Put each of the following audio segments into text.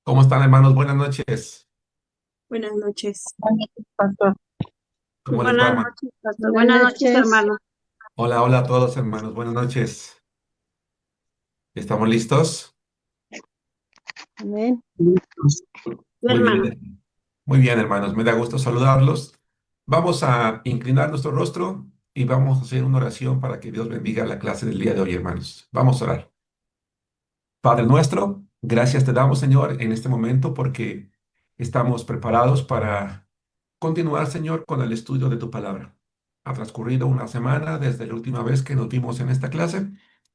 ¿Cómo están, hermanos? Buenas noches. Buenas noches. Pastor. ¿Cómo les va, Buenas hermano? noches, pastor. Buenas Buenas noches, noches. hermano. Hola, hola a todos, hermanos. Buenas noches. ¿Estamos listos? Amén. Sí, Muy hermano. bien. Muy bien, hermanos. Me da gusto saludarlos. Vamos a inclinar nuestro rostro y vamos a hacer una oración para que Dios bendiga la clase del día de hoy, hermanos. Vamos a orar. Padre nuestro, gracias te damos, Señor, en este momento porque estamos preparados para continuar, Señor, con el estudio de tu palabra. Ha transcurrido una semana desde la última vez que nos vimos en esta clase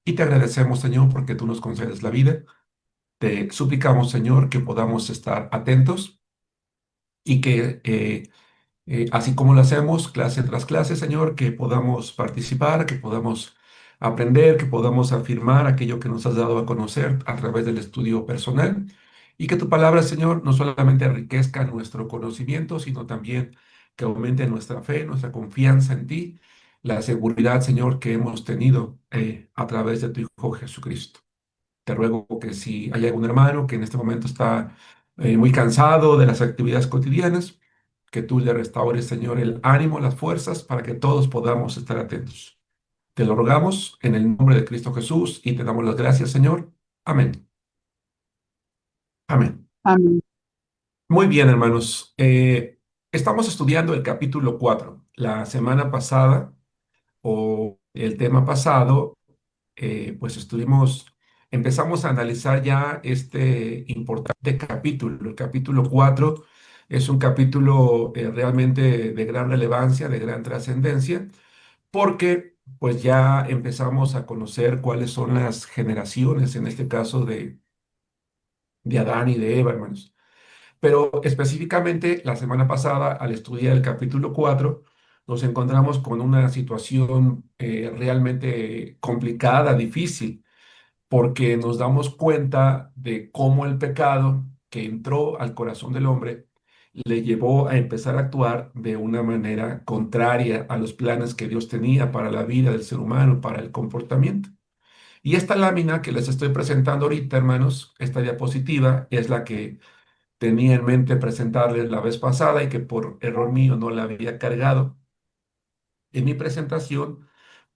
y te agradecemos, Señor, porque tú nos concedes la vida. Te suplicamos, Señor, que podamos estar atentos y que así como lo hacemos, clase tras clase, Señor, que podamos participar, que podamos aprender, que podamos afirmar aquello que nos has dado a conocer a través del estudio personal y que tu palabra, Señor, no solamente enriquezca nuestro conocimiento, sino también que aumente nuestra fe, nuestra confianza en ti, la seguridad, Señor, que hemos tenido a través de tu Hijo Jesucristo. Te ruego que si hay algún hermano que en este momento está muy cansado de las actividades cotidianas, que tú le restaures, Señor, el ánimo, las fuerzas, para que todos podamos estar atentos. Te lo rogamos en el nombre de Cristo Jesús y te damos las gracias, Señor. Amén. Amén. Amén. Muy bien, hermanos. Estamos estudiando el capítulo 4. La semana pasada, o el tema pasado, pues empezamos a analizar ya este importante capítulo. El capítulo 4 es un capítulo realmente de gran relevancia, de gran trascendencia, porque pues ya empezamos a conocer cuáles son las generaciones, en este caso de Adán y de Eva, hermanos. Pero específicamente la semana pasada, al estudiar el capítulo 4 nos encontramos con una situación realmente complicada, difícil porque nos damos cuenta de cómo el pecado que entró al corazón del hombre le llevó a empezar a actuar de una manera contraria a los planes que Dios tenía para la vida del ser humano, para el comportamiento. Y esta lámina que les estoy presentando ahorita, hermanos, esta diapositiva es la que tenía en mente presentarles la vez pasada y que por error mío no la había cargado en mi presentación,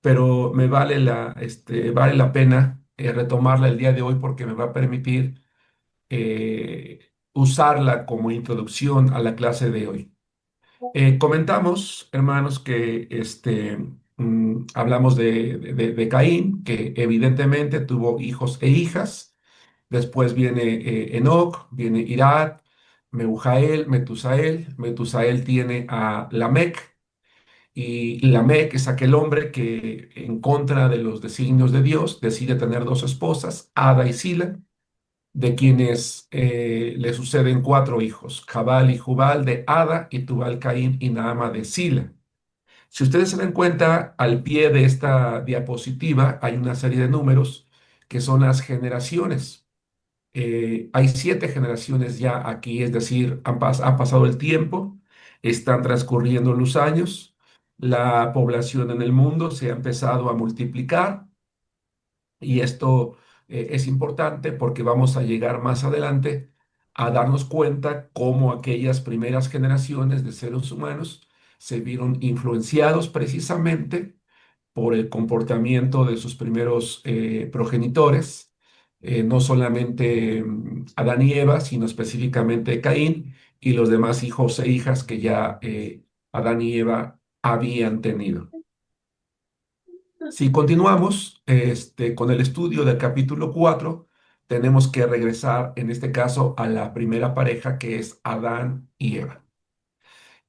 pero me vale la pena retomarla el día de hoy porque me va a permitir usarla como introducción a la clase de hoy. Comentamos, hermanos, que hablamos de Caín, que evidentemente tuvo hijos e hijas. Después viene Enoc, viene Irad, Mehujael, Metusael. Metusael tiene a Lamec, y Lamec es aquel hombre que, en contra de los designios de Dios, decide tener dos esposas, Ada y Sila, de quienes le suceden cuatro hijos, Jabal y Jubal de Ada, y Tubal Caín y Naama de Sila. Si ustedes se dan cuenta, al pie de esta diapositiva hay una serie de números que son las generaciones. Hay siete generaciones ya aquí, es decir, ha pasado el tiempo, están transcurriendo los años, la población en el mundo se ha empezado a multiplicar y esto es importante porque vamos a llegar más adelante a darnos cuenta cómo aquellas primeras generaciones de seres humanos se vieron influenciados precisamente por el comportamiento de sus primeros progenitores, no solamente Adán y Eva, sino específicamente Caín y los demás hijos e hijas que ya Adán y Eva habían tenido. Si continuamos con el estudio del capítulo 4, tenemos que regresar en este caso a la primera pareja que es Adán y Eva.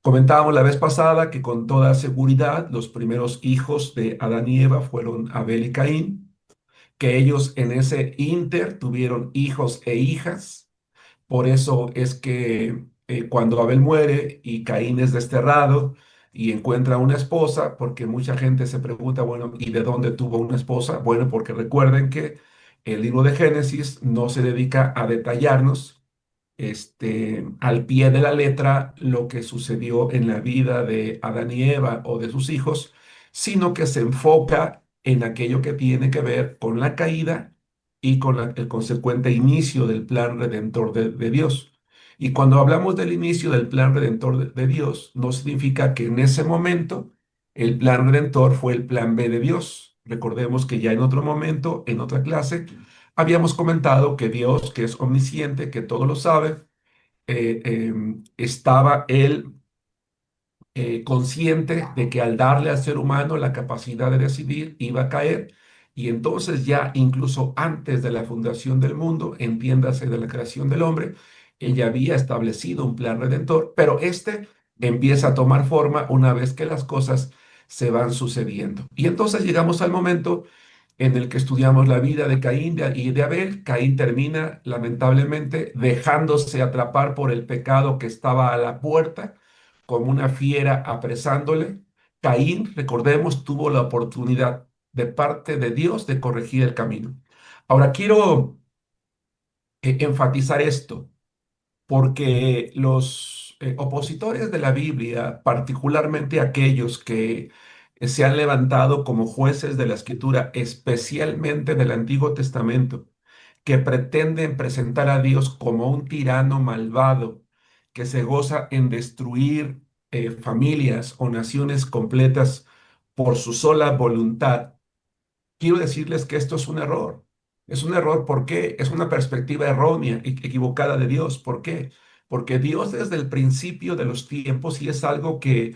Comentábamos la vez pasada que con toda seguridad los primeros hijos de Adán y Eva fueron Abel y Caín, que ellos en ese inter tuvieron hijos e hijas. Por eso es que cuando Abel muere y Caín es desterrado y encuentra una esposa, porque mucha gente se pregunta, bueno, ¿y de dónde tuvo una esposa? Bueno, porque recuerden que el libro de Génesis no se dedica a detallarnos al pie de la letra lo que sucedió en la vida de Adán y Eva o de sus hijos, sino que se enfoca en aquello que tiene que ver con la caída y con el consecuente inicio del plan redentor de Dios. Y cuando hablamos del inicio del plan redentor de Dios, no significa que en ese momento el plan redentor fue el plan B de Dios. Recordemos que ya en otro momento, en otra clase, habíamos comentado que Dios, que es omnisciente, que todo lo sabe, estaba él consciente de que al darle al ser humano la capacidad de decidir iba a caer, y entonces ya incluso antes de la fundación del mundo, entiéndase de la creación del hombre, ella había establecido un plan redentor, pero este empieza a tomar forma una vez que las cosas se van sucediendo. Y entonces llegamos al momento en el que estudiamos la vida de Caín y de Abel. Caín termina lamentablemente dejándose atrapar por el pecado que estaba a la puerta, como una fiera apresándole. Caín, recordemos, tuvo la oportunidad de parte de Dios de corregir el camino. Ahora quiero enfatizar esto, porque los opositores de la Biblia, particularmente aquellos que se han levantado como jueces de la Escritura, especialmente del Antiguo Testamento, que pretenden presentar a Dios como un tirano malvado que se goza en destruir familias o naciones completas por su sola voluntad. Quiero decirles que esto es un error. Es un error, ¿por qué? Es una perspectiva errónea, equivocada de Dios. ¿Por qué? Porque Dios desde el principio de los tiempos, y es algo que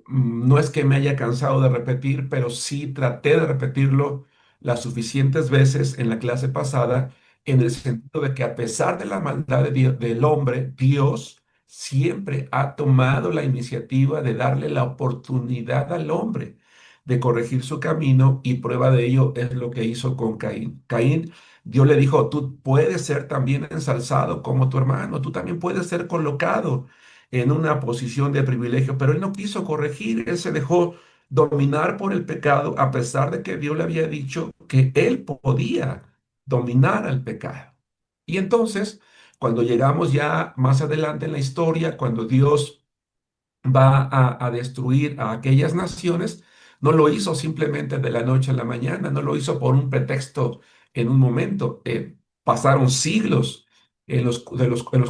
no es que me haya cansado de repetir, pero sí traté de repetirlo las suficientes veces en la clase pasada, en el sentido de que a pesar de la maldad del hombre, Dios siempre ha tomado la iniciativa de darle la oportunidad al hombre de corregir su camino, y prueba de ello es lo que hizo con Caín. Caín, Dios le dijo, tú puedes ser también ensalzado como tu hermano, tú también puedes ser colocado en una posición de privilegio, pero él no quiso corregir, él se dejó dominar por el pecado, a pesar de que Dios le había dicho que él podía dominar al pecado. Y entonces, cuando llegamos ya más adelante en la historia, cuando Dios va a destruir a aquellas naciones, no lo hizo simplemente de la noche a la mañana, no lo hizo por un pretexto en un momento. Pasaron siglos en los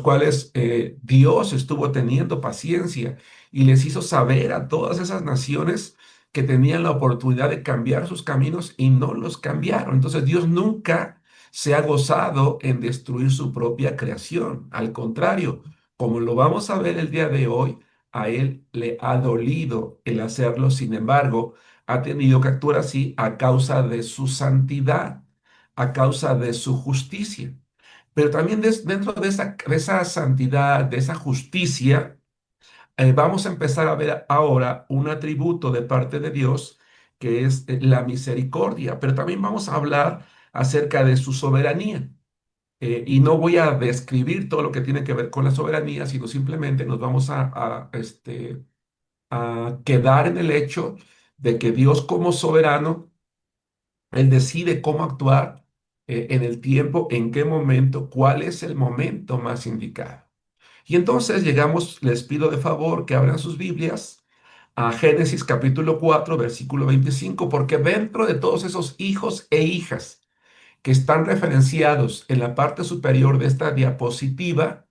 cuales Dios estuvo teniendo paciencia y les hizo saber a todas esas naciones que tenían la oportunidad de cambiar sus caminos y no los cambiaron. Entonces Dios nunca se ha gozado en destruir su propia creación. Al contrario, como lo vamos a ver el día de hoy, a él le ha dolido el hacerlo. Sin embargo, ha tenido que actuar así a causa de su santidad, a causa de su justicia. Pero también dentro de esa santidad, de esa justicia, vamos a empezar a ver ahora un atributo de parte de Dios, que es la misericordia. Pero también vamos a hablar acerca de su soberanía. Y no voy a describir todo lo que tiene que ver con la soberanía, sino simplemente nos vamos a quedar en el hecho de que Dios, como soberano, Él decide cómo actuar en el tiempo, en qué momento, cuál es el momento más indicado. Y entonces llegamos, les pido de favor que abran sus Biblias a Génesis capítulo 4 versículo 25, porque dentro de todos esos hijos e hijas que están referenciados en la parte superior de esta diapositiva,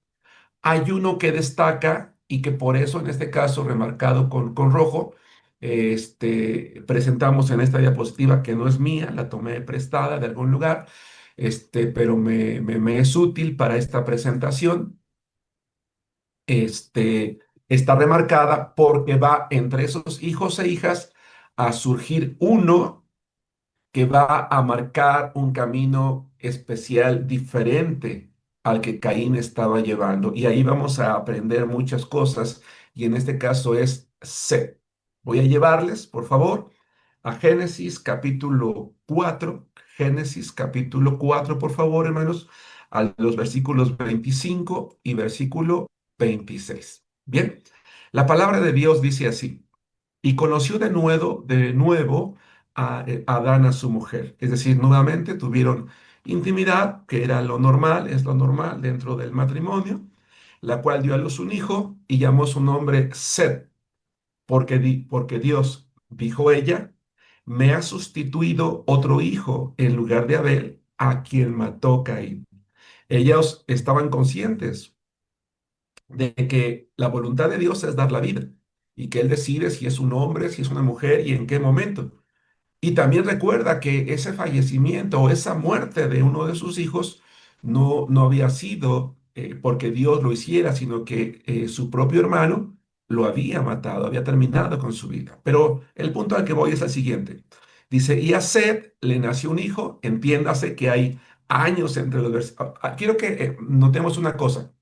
hay uno que destaca y que por eso en este caso remarcado con rojo, presentamos en esta diapositiva, que no es mía, la tomé prestada de algún lugar, pero me es útil para esta presentación. Está remarcada porque va entre esos hijos e hijas a surgir uno que va a marcar un camino especial diferente al que Caín estaba llevando. Y ahí vamos a aprender muchas cosas, y en este caso es Set. Voy a llevarles, por favor, a Génesis capítulo 4. Génesis capítulo 4, por favor, hermanos, a los versículos 25 y versículo 26. Bien, la palabra de Dios dice así: y conoció de nuevo a Adán, a su mujer. Es decir, nuevamente tuvieron intimidad, que era lo normal, es lo normal dentro del matrimonio, la cual dio a luz un hijo y llamó su nombre Set, porque Dios, dijo ella, me ha sustituido otro hijo en lugar de Abel, a quien mató Caín. Ellos estaban conscientes de que la voluntad de Dios es dar la vida y que Él decide si es un hombre, si es una mujer y en qué momento. Y también recuerda que ese fallecimiento o esa muerte de uno de sus hijos no había sido porque Dios lo hiciera, sino que su propio hermano lo había matado, había terminado con su vida. Pero el punto al que voy es el siguiente. Dice, y a Seth le nació un hijo, entiéndase que hay años entre los versículos. Quiero que notemos una cosa.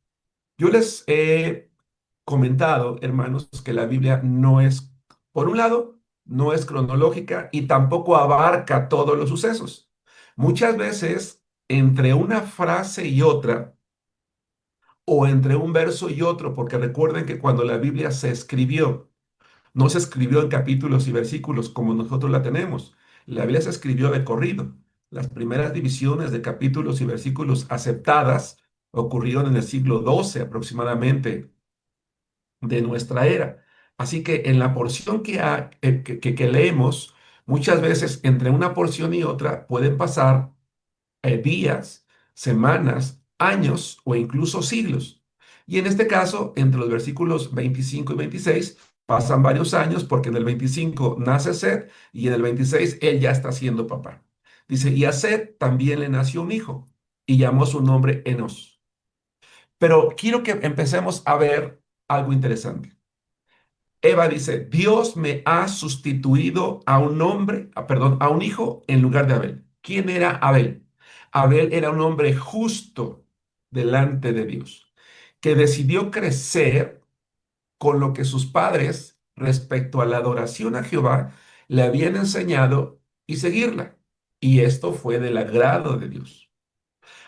Yo les he comentado, hermanos, que la Biblia no es, por un lado, no es cronológica y tampoco abarca todos los sucesos. Muchas veces, entre una frase y otra, o entre un verso y otro, porque recuerden que cuando la Biblia se escribió, no se escribió en capítulos y versículos como nosotros la tenemos. La Biblia se escribió de corrido. Las primeras divisiones de capítulos y versículos aceptadas ocurrieron en el siglo XII aproximadamente de nuestra era. Así que en la porción que leemos, muchas veces entre una porción y otra pueden pasar días, semanas, años o incluso siglos. Y en este caso, entre los versículos 25 y 26, pasan varios años porque en el 25 nace Seth y en el 26 él ya está siendo papá. Dice, y a Seth también le nació un hijo y llamó su nombre Enos. Pero quiero que empecemos a ver algo interesante. Eva dice, Dios me ha sustituido a un hombre, perdón, a un hijo en lugar de Abel. ¿Quién era Abel? Abel era un hombre justo delante de Dios, que decidió crecer con lo que sus padres respecto a la adoración a Jehová le habían enseñado y seguirla. Y esto fue del agrado de Dios.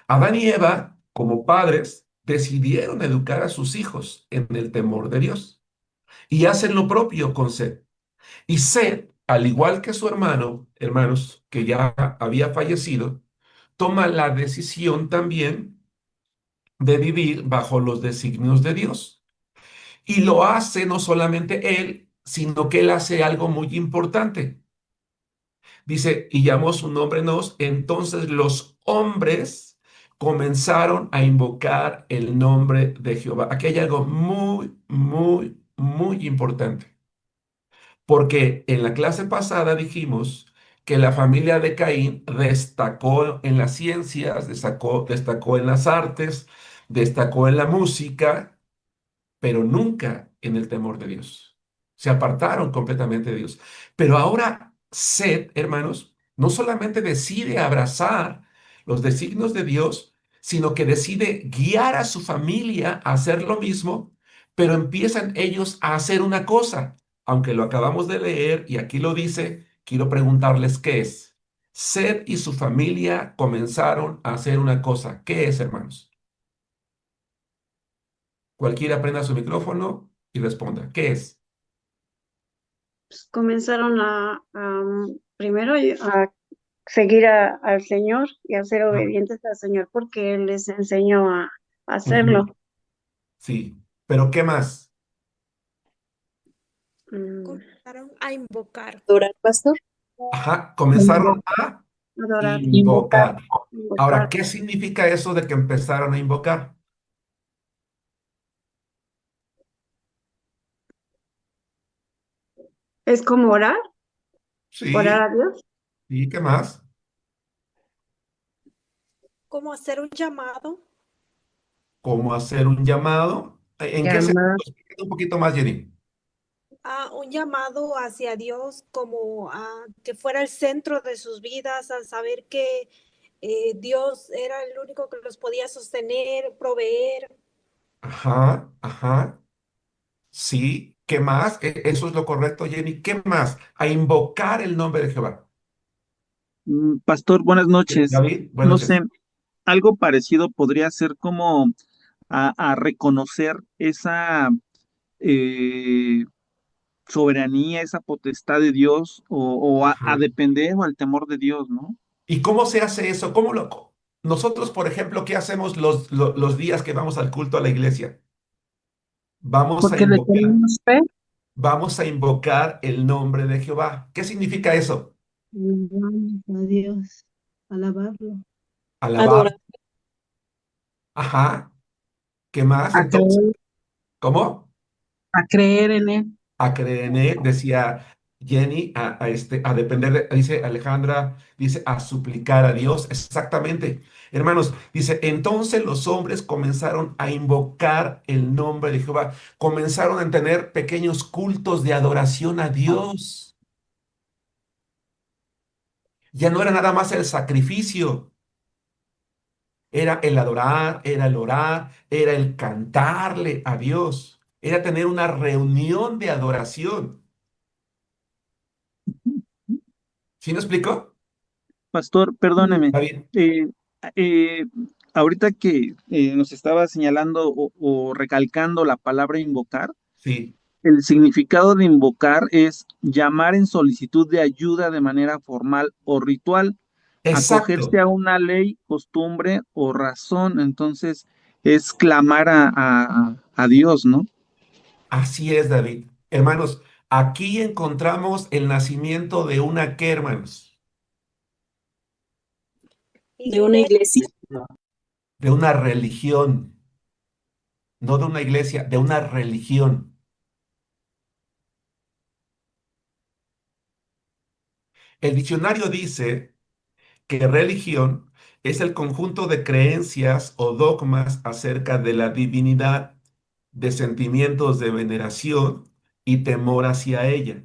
Adán y Eva, como padres, decidieron educar a sus hijos en el temor de Dios y hacen lo propio con Seth. Y Seth, al igual que su hermano, hermanos, que ya había fallecido, toma la decisión también de vivir bajo los designios de Dios. Y lo hace no solamente él, sino que él hace algo muy importante. Dice, y llamó su nombre Nos, entonces los hombres comenzaron a invocar el nombre de Jehová. Aquí hay algo muy, muy, muy importante. Porque en la clase pasada dijimos que la familia de Caín destacó en las ciencias, destacó en las artes, destacó en la música, pero nunca en el temor de Dios. Se apartaron completamente de Dios. Pero ahora Seth, hermanos, no solamente decide abrazar los designios de Dios, sino que decide guiar a su familia a hacer lo mismo, pero empiezan ellos a hacer una cosa. Aunque lo acabamos de leer y aquí lo dice, quiero preguntarles qué es. Seth y su familia comenzaron a hacer una cosa. ¿Qué es, hermanos? Cualquiera prenda su micrófono y responda. ¿Qué es? Pues comenzaron primero a seguir al Señor y a ser Ah, obedientes al Señor porque Él les enseñó a hacerlo. ujú, sí, pero ¿qué más? Mm, Comenzaron a invocar. ¿Adorar, pastor? Ajá, comenzaron a Adorar, Invocar. invocar. Ahora, invocar. ¿qué significa eso de que empezaron a invocar? Es como orar Sí, a Dios. ¿y qué más? Como hacer un llamado. ¿Cómo hacer un llamado? ¿En qué sentido? Llamar. Explícate un poquito más, Jenny. Un llamado hacia Dios como a que fuera el centro de sus vidas, al saber que Dios era el único que los podía sostener, proveer. Ajá, ajá, sí, ¿qué más? Eso es lo correcto, Jenny. ¿Qué más? A invocar el nombre de Jehová. Pastor, buenas noches. David, buenas No sé, noches. algo parecido podría ser como a reconocer esa eh, soberanía, esa potestad de Dios o a Ajá. depender o al temor de Dios, ¿no? ¿Y cómo se hace eso? Nosotros, por ejemplo, ¿qué hacemos los días que vamos al culto a la iglesia? Vamos a Porque le invocar, tenemos fe. vamos a invocar el nombre de Jehová. ¿Qué significa eso? Alabamos a Dios, alabarlo. alabar, Adorar, ajá, ¿qué más? a Entonces, creer, ¿cómo? a creer en Él. A creer en él, decía Jenny, a depender dice Alejandra, dice a suplicar a Dios, exactamente. Hermanos, dice, entonces los hombres comenzaron a invocar el nombre de Jehová, comenzaron a tener pequeños cultos de adoración a Dios. Ya no era nada más el sacrificio, era el adorar, era el orar, era el cantarle a Dios, era tener una reunión de adoración. ¿Sí me explico? Pastor, perdóneme. David, eh, eh, Ahorita que nos estaba señalando o recalcando la palabra invocar, sí. el significado de invocar es llamar en solicitud de ayuda de manera formal o ritual, acogerse Exacto, a una ley, costumbre o razón. Entonces, es clamar a Dios, ¿no? así es, David. Hermanos, aquí encontramos el nacimiento de una, ¿qué, hermanos? De una Iglesia. iglesia. De una religión, no de una iglesia, de una religión. El diccionario dice que religión es el conjunto de creencias o dogmas acerca de la divinidad, de sentimientos de veneración y temor hacia ella,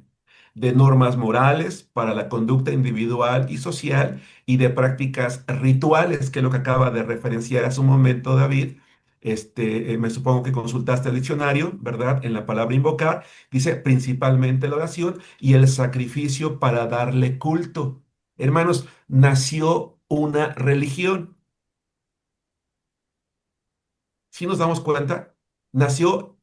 de normas morales para la conducta individual y social y de prácticas rituales, que es lo que acaba de referenciar hace un momento David. Me supongo que consultaste el diccionario, ¿verdad? En la palabra invocar, dice principalmente la oración y el sacrificio para darle culto. Hermanos, nació una religión. Si nos damos cuenta, nació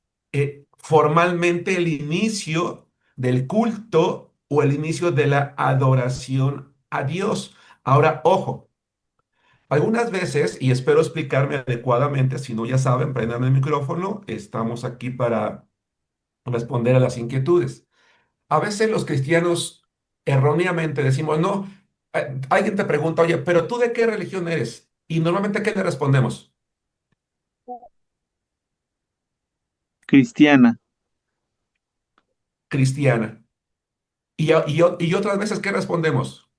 formalmente el inicio del culto o el inicio de la adoración a Dios. Ahora, ojo, algunas veces, y espero explicarme adecuadamente, si no ya saben, prendan el micrófono, estamos aquí para responder a las inquietudes. A veces los cristianos erróneamente decimos, no, alguien te pregunta, oye, pero ¿tú de qué religión eres? Y normalmente, ¿qué le respondemos? Cristiana. Cristiana. Y otras veces, ¿qué respondemos?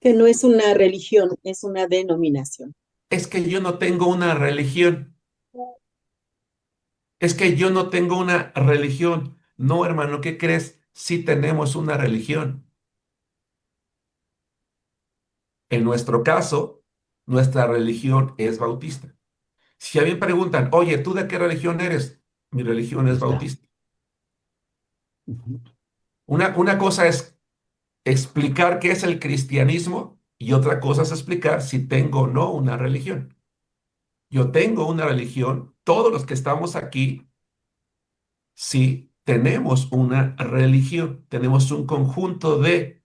Que no es una religión, es una denominación. Es que yo no tengo una religión. Es que yo no tengo una religión. No, hermano, ¿qué crees? Sí tenemos una religión. En nuestro caso, nuestra religión es bautista. Si a mí me preguntan, oye, ¿tú de qué religión eres? Mi religión es bautista. Una cosa es explicar qué es el cristianismo y otra cosa es explicar si tengo o no una religión. Yo tengo una religión, todos los que estamos aquí, sí, tenemos una religión, tenemos un conjunto de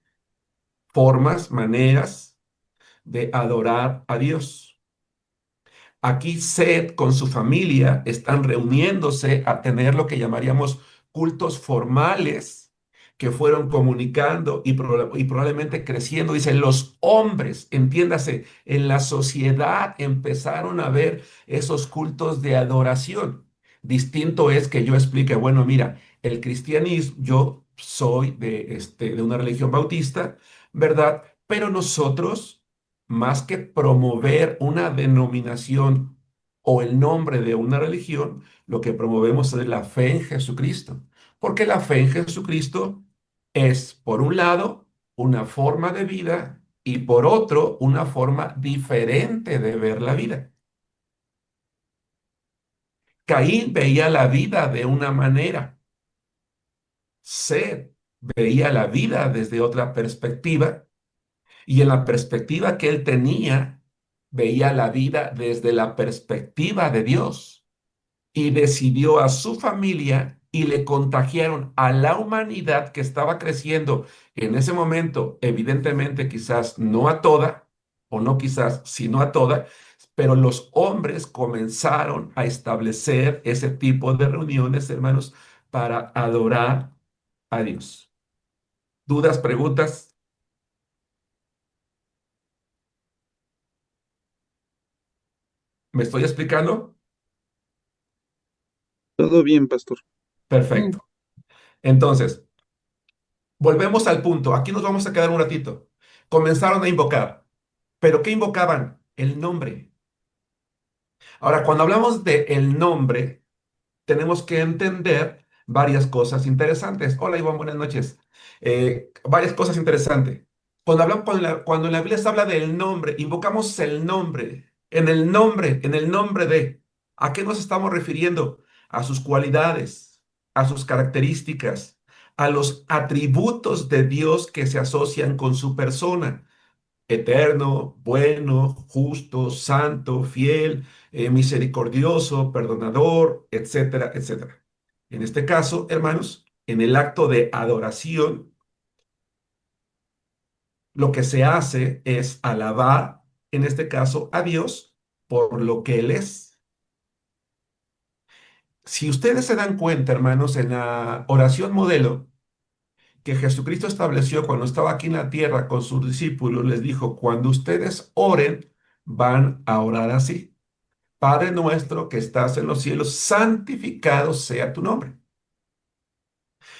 formas, maneras de adorar a Dios. Aquí Seth con su familia están reuniéndose a tener lo que llamaríamos cultos formales que fueron comunicando y probablemente creciendo. Dice, los hombres, entiéndase, en la sociedad empezaron a ver esos cultos de adoración. Distinto es que yo explique, bueno, mira, el cristianismo, yo soy de una religión bautista, ¿verdad? Pero nosotros más que promover una denominación o el nombre de una religión, lo que promovemos es la fe en Jesucristo. Porque la fe en Jesucristo es, por un lado, una forma de vida y por otro, una forma diferente de ver la vida. Caín veía la vida de una manera. Seth veía la vida desde otra perspectiva. Y en la perspectiva que él tenía, veía la vida desde la perspectiva de Dios y decidió a su familia y le contagiaron a la humanidad que estaba creciendo en ese momento, evidentemente quizás no a toda, o no quizás, sino a toda, pero los hombres comenzaron a establecer ese tipo de reuniones, hermanos, para adorar a Dios. ¿Dudas, preguntas? ¿Me estoy explicando? Todo bien, pastor. Perfecto. Entonces, volvemos al punto. Aquí nos vamos a quedar un ratito. Comenzaron a invocar. ¿Pero qué invocaban? El nombre. Ahora, cuando hablamos de el nombre, tenemos que entender varias cosas interesantes. Hola, Iván, buenas noches. Varias cosas interesantes. Cuando en la Biblia se habla del nombre, invocamos el nombre. En el nombre de. ¿A qué nos estamos refiriendo? A sus cualidades, a sus características, a los atributos de Dios que se asocian con su persona: eterno, bueno, justo, santo, fiel, misericordioso, perdonador, etcétera, etcétera. En este caso, hermanos, en el acto de adoración, lo que se hace es alabar, en este caso, a Dios por lo que Él es. Si ustedes se dan cuenta, hermanos, en la oración modelo que Jesucristo estableció cuando estaba aquí en la tierra con sus discípulos, les dijo: cuando ustedes oren, van a orar así: Padre nuestro que estás en los cielos, santificado sea tu nombre.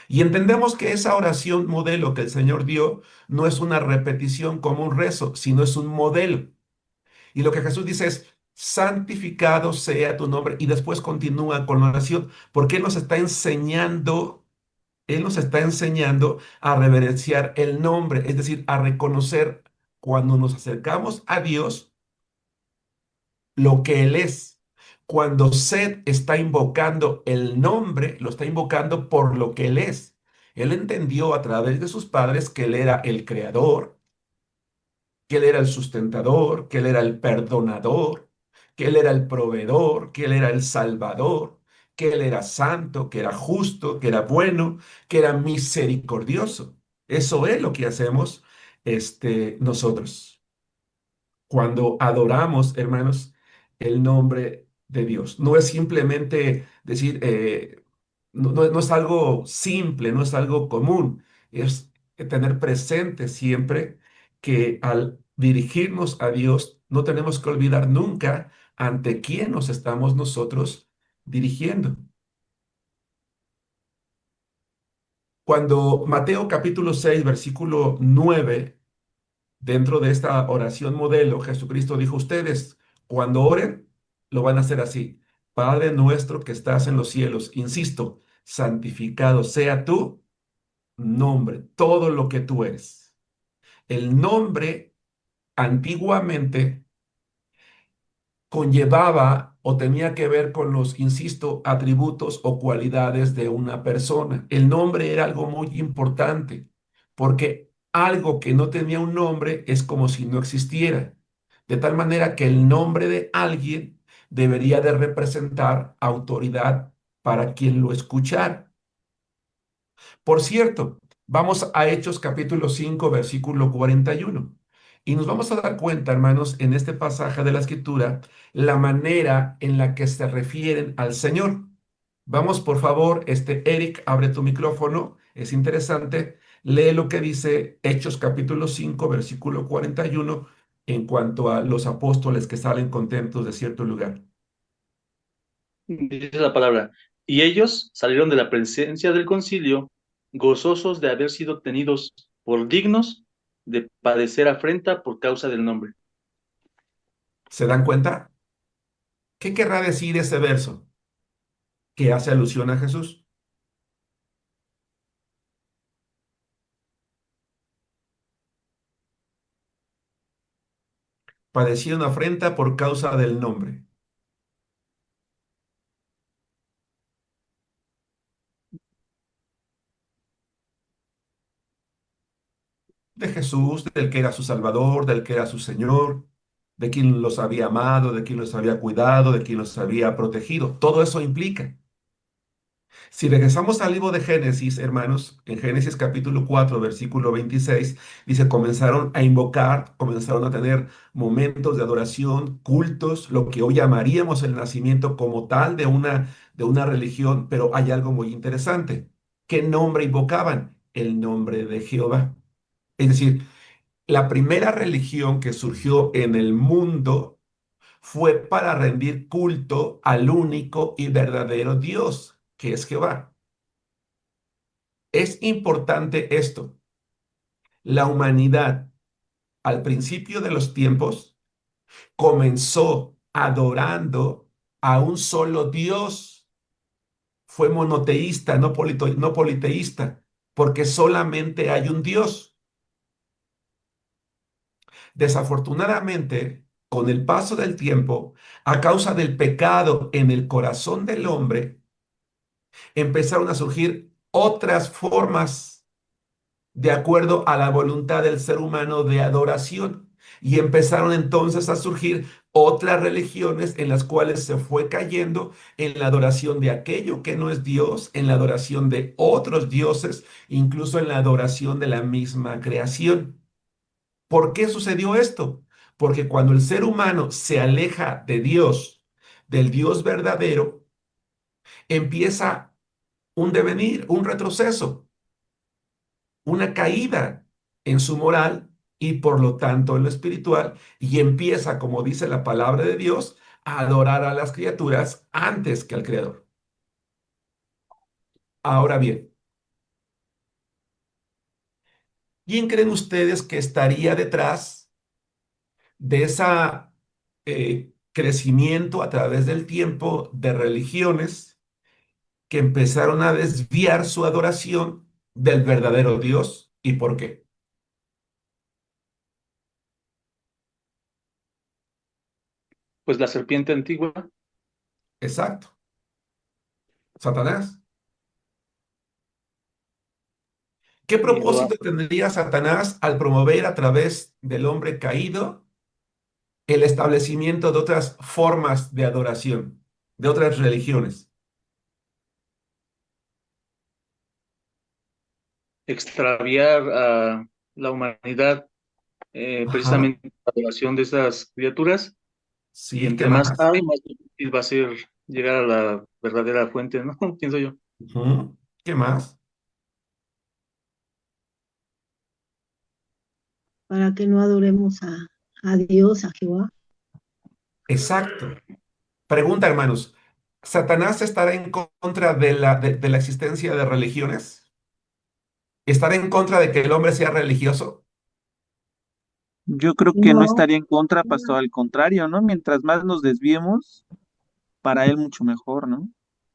Y entendemos que esa oración modelo que el Señor dio no es una repetición como un rezo, sino es un modelo. Y lo que Jesús dice es: santificado sea tu nombre. Y después continúa con la oración, porque Él nos está enseñando a reverenciar el nombre, es decir, a reconocer cuando nos acercamos a Dios lo que Él es. Cuando Seth está invocando el nombre, lo está invocando por lo que Él es. Él entendió a través de sus padres que Él era el creador, que Él era el sustentador, que Él era el perdonador, que Él era el proveedor, que Él era el salvador, que Él era santo, que era justo, que era bueno, que era misericordioso. Eso es lo que hacemos nosotros cuando adoramos, hermanos, el nombre de Dios. No es simplemente decir, no es algo simple, no es algo común, es tener presente siempre que al dirigirnos a Dios no tenemos que olvidar nunca ante quién nos estamos nosotros dirigiendo. Cuando Mateo capítulo 6 versículo 9, dentro de esta oración modelo, Jesucristo dijo: ustedes cuando oren, lo van a hacer así: Padre nuestro que estás en los cielos, insisto, santificado sea tu nombre, todo lo que tú eres. El nombre antiguamente conllevaba o tenía que ver con los, insisto, atributos o cualidades de una persona. El nombre era algo muy importante, porque algo que no tenía un nombre es como si no existiera. De tal manera que el nombre de alguien debería de representar autoridad para quien lo escuchara. Por cierto, vamos a Hechos capítulo 5 versículo 41. Y nos vamos a dar cuenta, hermanos, en este pasaje de la Escritura, la manera en la que se refieren al Señor. Vamos, por favor, Eric, abre tu micrófono, es interesante. Lee lo que dice Hechos capítulo 5 versículo 41 en cuanto a los apóstoles que salen contentos de cierto lugar. Dice la palabra: y ellos salieron de la presencia del concilio, gozosos de haber sido tenidos por dignos de padecer afrenta por causa del nombre. ¿Se dan cuenta? ¿Qué querrá decir ese verso que hace alusión a Jesús? Padecieron afrenta por causa del nombre de Jesús, del que era su Salvador, del que era su Señor, de quien los había amado, de quien los había cuidado, de quien los había protegido. Todo eso implica. Si regresamos al libro de Génesis, hermanos, en Génesis capítulo 4, versículo 26, dice: comenzaron a invocar, comenzaron a tener momentos de adoración, cultos, lo que hoy llamaríamos el nacimiento como tal de una religión, pero hay algo muy interesante. ¿Qué nombre invocaban? El nombre de Jehová. Es decir, la primera religión que surgió en el mundo fue para rendir culto al único y verdadero Dios, que es Jehová. Es importante esto. La humanidad, al principio de los tiempos, comenzó adorando a un solo Dios. Fue monoteísta, no politeísta, porque solamente hay un Dios. Desafortunadamente, con el paso del tiempo, a causa del pecado en el corazón del hombre, empezaron a surgir otras formas de acuerdo a la voluntad del ser humano de adoración. Y empezaron entonces a surgir otras religiones en las cuales se fue cayendo en la adoración de aquello que no es Dios, en la adoración de otros dioses, incluso en la adoración de la misma creación. ¿Por qué sucedió esto? Porque cuando el ser humano se aleja de Dios, del Dios verdadero, empieza un devenir, un retroceso, una caída en su moral y por lo tanto en lo espiritual, y empieza, como dice la palabra de Dios, a adorar a las criaturas antes que al Creador. Ahora bien, ¿quién creen ustedes que estaría detrás de ese crecimiento a través del tiempo de religiones que empezaron a desviar su adoración del verdadero Dios? ¿Y por qué? Pues la serpiente antigua. Exacto. Satanás. ¿Qué Y lo propósito tendría Satanás al promover a través del hombre caído el establecimiento de otras formas de adoración, de otras religiones? extraviar a la humanidad, Ajá. precisamente la adoración de esas criaturas, y Sí, ¿qué entre más más? hay, más difícil va a ser llegar a la verdadera fuente, ¿no? Pienso yo. Ujú. ¿Qué más? para que no adoremos a Dios, a Jehová. Exacto. Pregunta, hermanos, ¿Satanás estará en contra de la existencia de religiones? ¿Estará en contra de que el hombre sea religioso? Yo creo que no No, estaría en contra, pastor, al contrario, ¿no? Mientras más nos desviemos, para él mucho mejor, ¿no?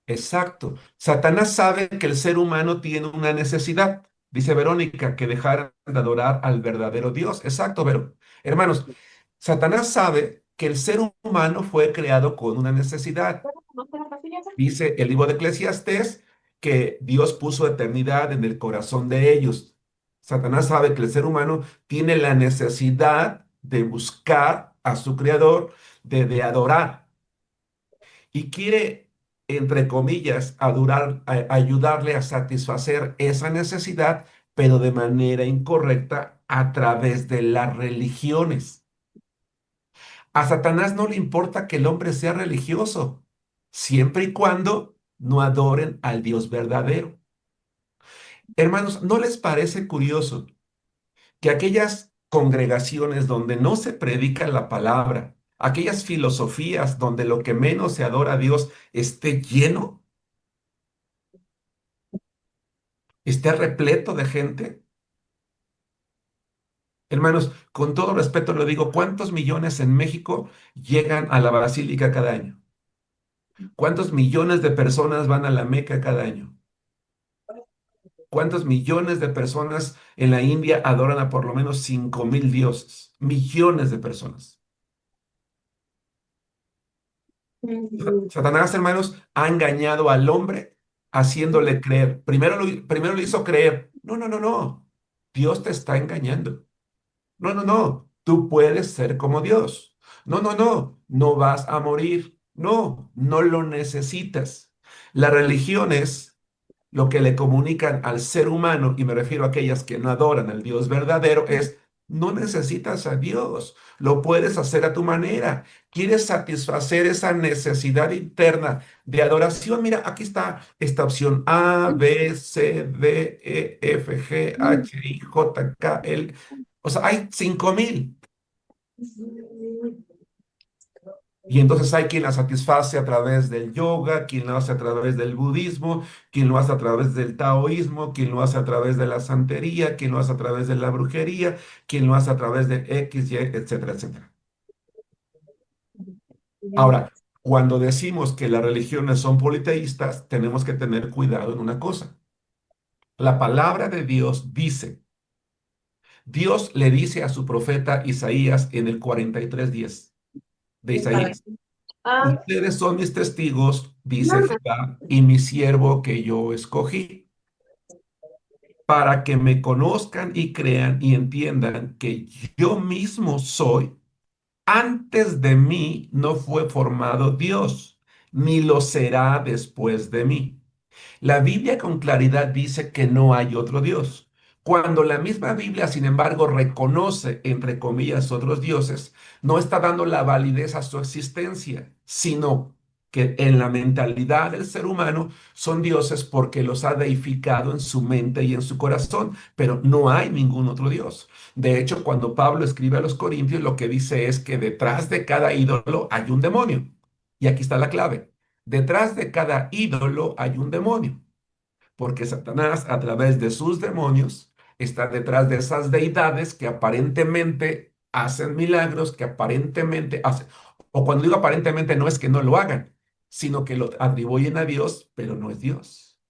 Exacto. Satanás sabe que el ser humano tiene una necesidad. Dice Verónica, que dejar de adorar al verdadero Dios. Exacto, Vero. Hermanos, Satanás sabe que el ser humano fue creado con una necesidad. Dice el libro de Eclesiastés que Dios puso eternidad en el corazón de ellos. Satanás sabe que el ser humano tiene la necesidad de buscar a su creador, de adorar y quiere, entre comillas, ayudarle a satisfacer esa necesidad, pero de manera incorrecta a través de las religiones. A Satanás no le importa que el hombre sea religioso, siempre y cuando no adoren al Dios verdadero. Hermanos, ¿no les parece curioso que aquellas congregaciones donde no se predica la palabra, aquellas filosofías donde lo que menos se adora a Dios esté lleno? ¿Esté repleto de gente? Hermanos, con todo respeto lo digo, ¿cuántos millones en México llegan a la Basílica cada año? ¿Cuántos millones de personas van a la Meca cada año? ¿Cuántos millones de personas en la India adoran a por lo menos 5,000 dioses? Millones de personas. Satanás, hermanos, ha engañado al hombre haciéndole creer. Primero le hizo creer. No, no, no, no. Dios te está engañando. No, no, no, tú puedes ser como Dios. No, no, no, no vas a morir. No, no lo necesitas. Las religiones lo que le comunican al ser humano, y me refiero a aquellas que no adoran al Dios verdadero, es, no necesitas a Dios, lo puedes hacer a tu manera. ¿Quieres satisfacer esa necesidad interna de adoración? Mira, aquí está esta opción A, B, C, D, E, F, G, H, I, J, K, L. O sea, hay 5,000. Y entonces hay quien la satisface a través del yoga, quien lo hace a través del budismo, quien lo hace a través del taoísmo, quien lo hace a través de la santería, quien lo hace a través de la brujería, quien lo hace a través de X, Y, etcétera, etcétera. Ahora, cuando decimos que las religiones son politeístas, tenemos que tener cuidado en una cosa. La palabra de Dios dice, Dios le dice a su profeta Isaías en el 43:10 de Isaías, ustedes son mis testigos, dice Jehová, y mi siervo que yo escogí, para que me conozcan y crean y entiendan que yo mismo soy. Antes de mí no fue formado Dios, ni lo será después de mí. La Biblia con claridad dice que no hay otro Dios. Cuando la misma Biblia, sin embargo, reconoce, entre comillas, otros dioses, no está dando la validez a su existencia, sino que en la mentalidad del ser humano son dioses porque los ha deificado en su mente y en su corazón, pero no hay ningún otro Dios. De hecho, cuando Pablo escribe a los Corintios, lo que dice es que detrás de cada ídolo hay un demonio. Y aquí está la clave. Detrás de cada ídolo hay un demonio, porque Satanás, a través de sus demonios, está detrás de esas deidades que aparentemente hacen milagros, que aparentemente hacen, o cuando digo aparentemente no es que no lo hagan, sino que lo atribuyen a Dios, pero no es Dios.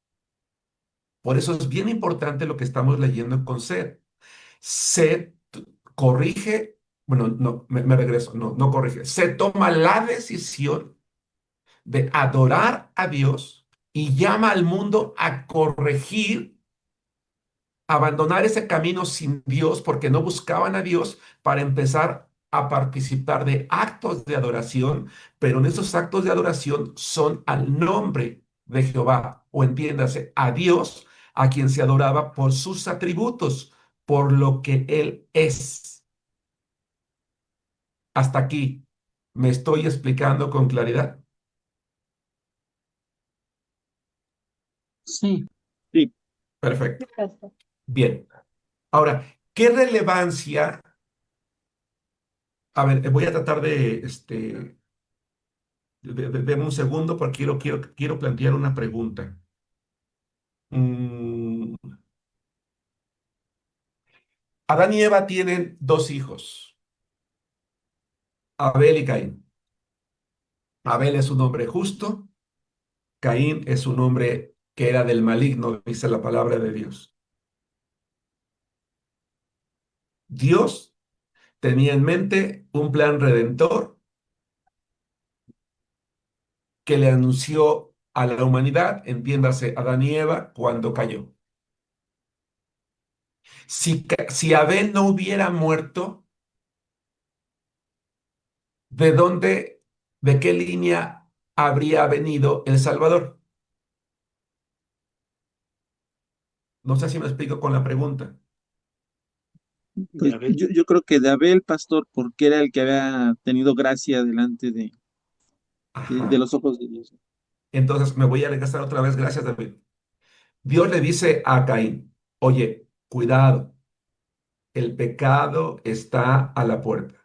Por eso es bien importante lo que estamos leyendo con Sed. Sed corrige, bueno, no, me regreso, no corrige, se toma la decisión de adorar a Dios y llama al mundo a corregir, abandonar ese camino sin Dios porque no buscaban a Dios para empezar a participar de actos de adoración, pero en esos actos de adoración son al nombre de Jehová, o entiéndase, a Dios, a quien se adoraba por sus atributos, por lo que Él es. Hasta aquí, ¿me estoy explicando con claridad? Sí, sí. Perfecto. Bien. Ahora, ¿qué relevancia? A ver, voy a tratar deme un segundo porque quiero plantear una pregunta. Mm, Adán y Eva tienen dos hijos, Abel y Caín. Abel es un hombre justo, Caín es un hombre que era del maligno, dice la palabra de Dios. Dios tenía en mente un plan redentor que le anunció a la humanidad, entiéndase, Adán y Eva, cuando cayó. Si Abel no hubiera muerto, ¿de dónde, de qué línea habría venido el Salvador? No sé si me explico con la pregunta. Pues Ya ves. yo creo que de Abel, pastor, porque era el que había tenido gracia delante de Ajá. los ojos de Dios. Entonces me voy a regresar otra vez, gracias David. Dios le dice a Caín, oye, cuidado, el pecado está a la puerta.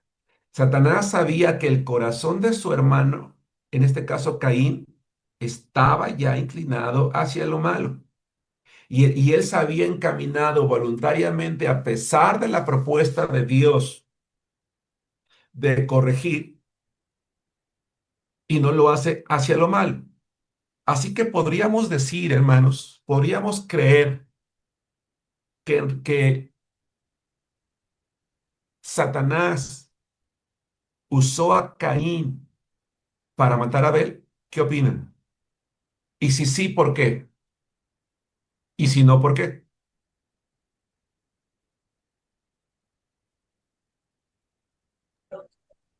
Satanás sabía que el corazón de su hermano, en este caso Caín, estaba ya inclinado hacia lo malo. Y él se había encaminado voluntariamente, a pesar de la propuesta de Dios de corregir, y no lo hace hacia lo malo. Así que podríamos decir, hermanos, podríamos creer que Satanás usó a Caín para matar a Abel. ¿Qué opinan? Y si sí, ¿por qué? Y si no, ¿por qué?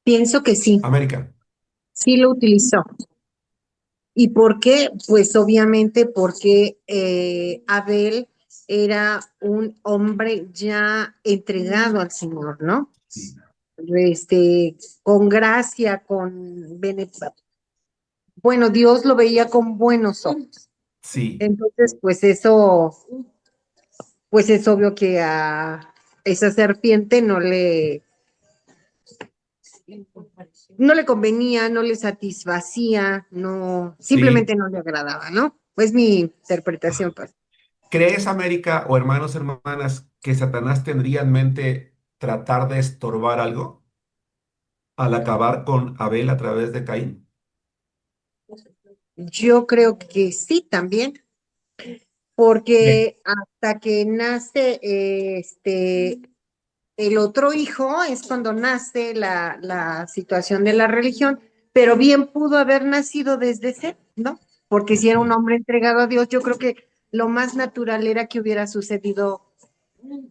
Pienso que sí, América. sí lo utilizó. ¿Y por qué? Pues obviamente porque Abel era un hombre ya entregado al Señor, ¿no? Sí. Con gracia, bueno, Dios lo veía con buenos ojos. Sí. Entonces, pues eso, pues es obvio que a esa serpiente no le convenía, no le satisfacía, no, Sí. simplemente no le agradaba, ¿no? Pues mi interpretación, pues. ¿Crees, América o hermanos, hermanas, que Satanás tendría en mente tratar de estorbar algo al acabar con Abel a través de Caín? Yo creo que sí también, Bien. porque hasta que nace el otro hijo es cuando nace la situación de la religión, pero bien pudo haber nacido desde Seth, ¿no? Porque si era un hombre entregado a Dios, yo creo que lo más natural era que hubiera sucedido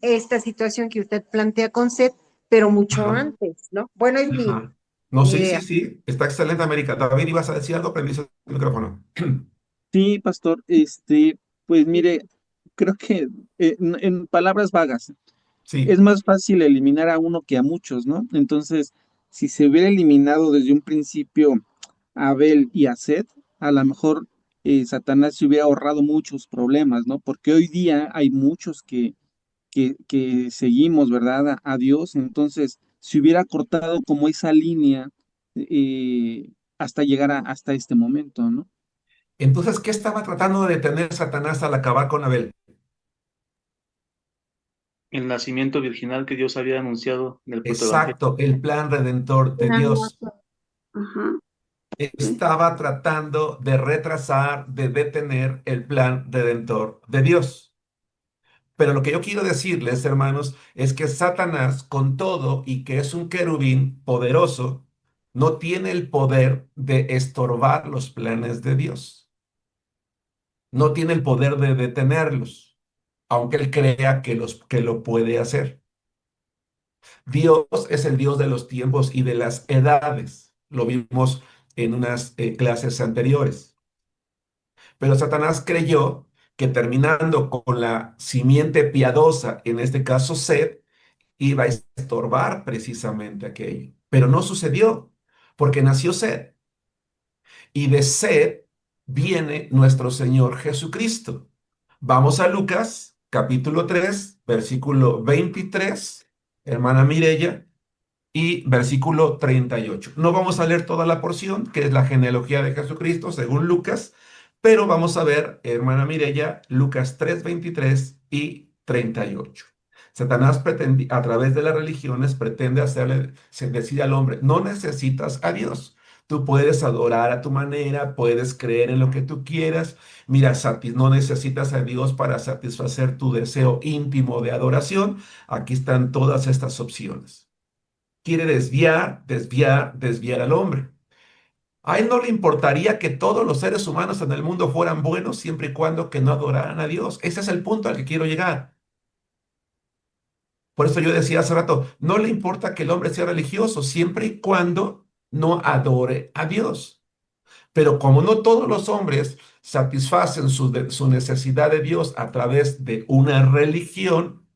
esta situación que usted plantea con Seth, pero mucho Ajá, antes, ¿no? Bueno, es ajá. No, mi sí, sí, idea. sí. Está excelente, América. David, ibas a decir algo, prendiste el micrófono. Sí, pastor, pues mire, creo que en palabras vagas, es Sí. más fácil eliminar a uno que a muchos, ¿no? Entonces, si se hubiera eliminado desde un principio a Abel y a Seth, a lo mejor Satanás se hubiera ahorrado muchos problemas, ¿no? Porque hoy día hay muchos que seguimos, ¿verdad? A Dios, entonces se hubiera cortado como esa línea hasta llegar hasta este momento, ¿no? Entonces, ¿qué estaba tratando de detener Satanás al acabar con Abel? El nacimiento virginal que Dios había anunciado en el protoevangelio. Exacto, el plan redentor de Nada más. Dios. Ajá, sí. Estaba tratando de retrasar, de detener el plan redentor de Dios. Pero lo que yo quiero decirles, hermanos, es que Satanás, con todo y que es un querubín poderoso, no tiene el poder de estorbar los planes de Dios. No tiene el poder de detenerlos, aunque él crea que lo puede hacer. Dios es el Dios de los tiempos y de las edades. Lo vimos en unas clases anteriores. Pero Satanás creyó que terminando con la simiente piadosa, en este caso Seth, iba a estorbar precisamente aquello. Pero no sucedió, porque nació Seth. Y de Seth viene nuestro Señor Jesucristo. Vamos a Lucas, capítulo 3 versículo 23, hermana Mirella, y versículo 38. No vamos a leer toda la porción, que es la genealogía de Jesucristo, según Lucas, pero vamos a ver, hermana Mirella, Lucas 3 23 y 38. Satanás pretende, a través de las religiones pretende hacerle decir al hombre, no necesitas a Dios. Tú puedes adorar a tu manera, puedes creer en lo que tú quieras. Mira, no necesitas a Dios para satisfacer tu deseo íntimo de adoración. Aquí están todas estas opciones. Quiere desviar, desviar, desviar al hombre. A él no le importaría que todos los seres humanos en el mundo fueran buenos siempre y cuando que no adoraran a Dios. Ese es el punto al que quiero llegar. Por eso yo decía hace rato, no le importa que el hombre sea religioso siempre y cuando no adore a Dios. Pero como no todos los hombres satisfacen su necesidad de Dios a través de una religión,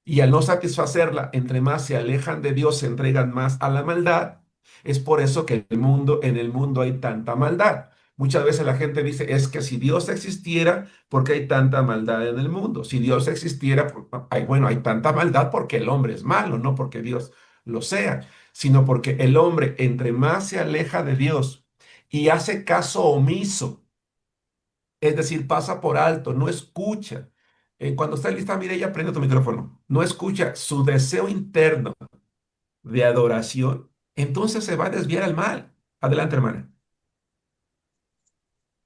y al no satisfacerla, entre más se alejan de Dios, se entregan más a la maldad. Es por eso que en el mundo hay tanta maldad. Muchas veces la gente dice, es que si Dios existiera, ¿por qué hay tanta maldad en el mundo? Si Dios existiera, bueno, hay tanta maldad porque el hombre es malo, no porque Dios lo sea, sino porque el hombre, entre más se aleja de Dios y hace caso omiso, es decir, pasa por alto, no escucha. Cuando está lista, Mireya, prende tu micrófono. No escucha su deseo interno de adoración, entonces se va a desviar al mal. Adelante, hermana.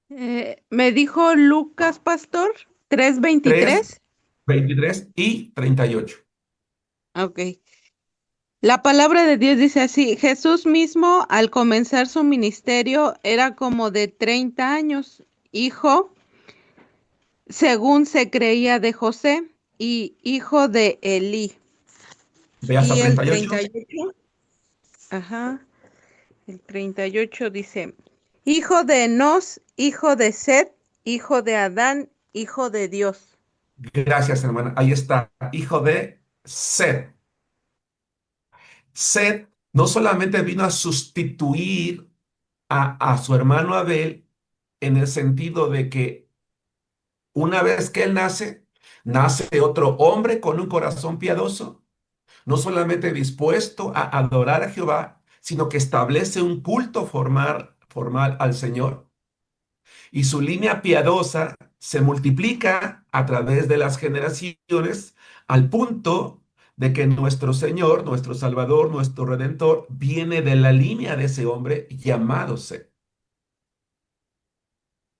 Me dijo Lucas Pastor 3, 3:23. 23 y 38. Ok. La palabra de Dios dice así: Jesús mismo al comenzar su ministerio era como de 30 años, hijo, según se creía, de José y hijo de Elí. Ve hasta Y el 38. 38, ajá, el 38 dice: hijo de Enos, hijo de Set, hijo de Adán, hijo de Dios. Gracias, hermana. Ahí está, hijo de Seth. Seth no solamente vino a sustituir a su hermano Abel en el sentido de que una vez que él nace, nace otro hombre con un corazón piadoso, no solamente dispuesto a adorar a Jehová, sino que establece un culto formal al Señor. Y su línea piadosa se multiplica a través de las generaciones al punto de que nuestro Señor, nuestro Salvador, nuestro Redentor, viene de la línea de ese hombre llamado Seth.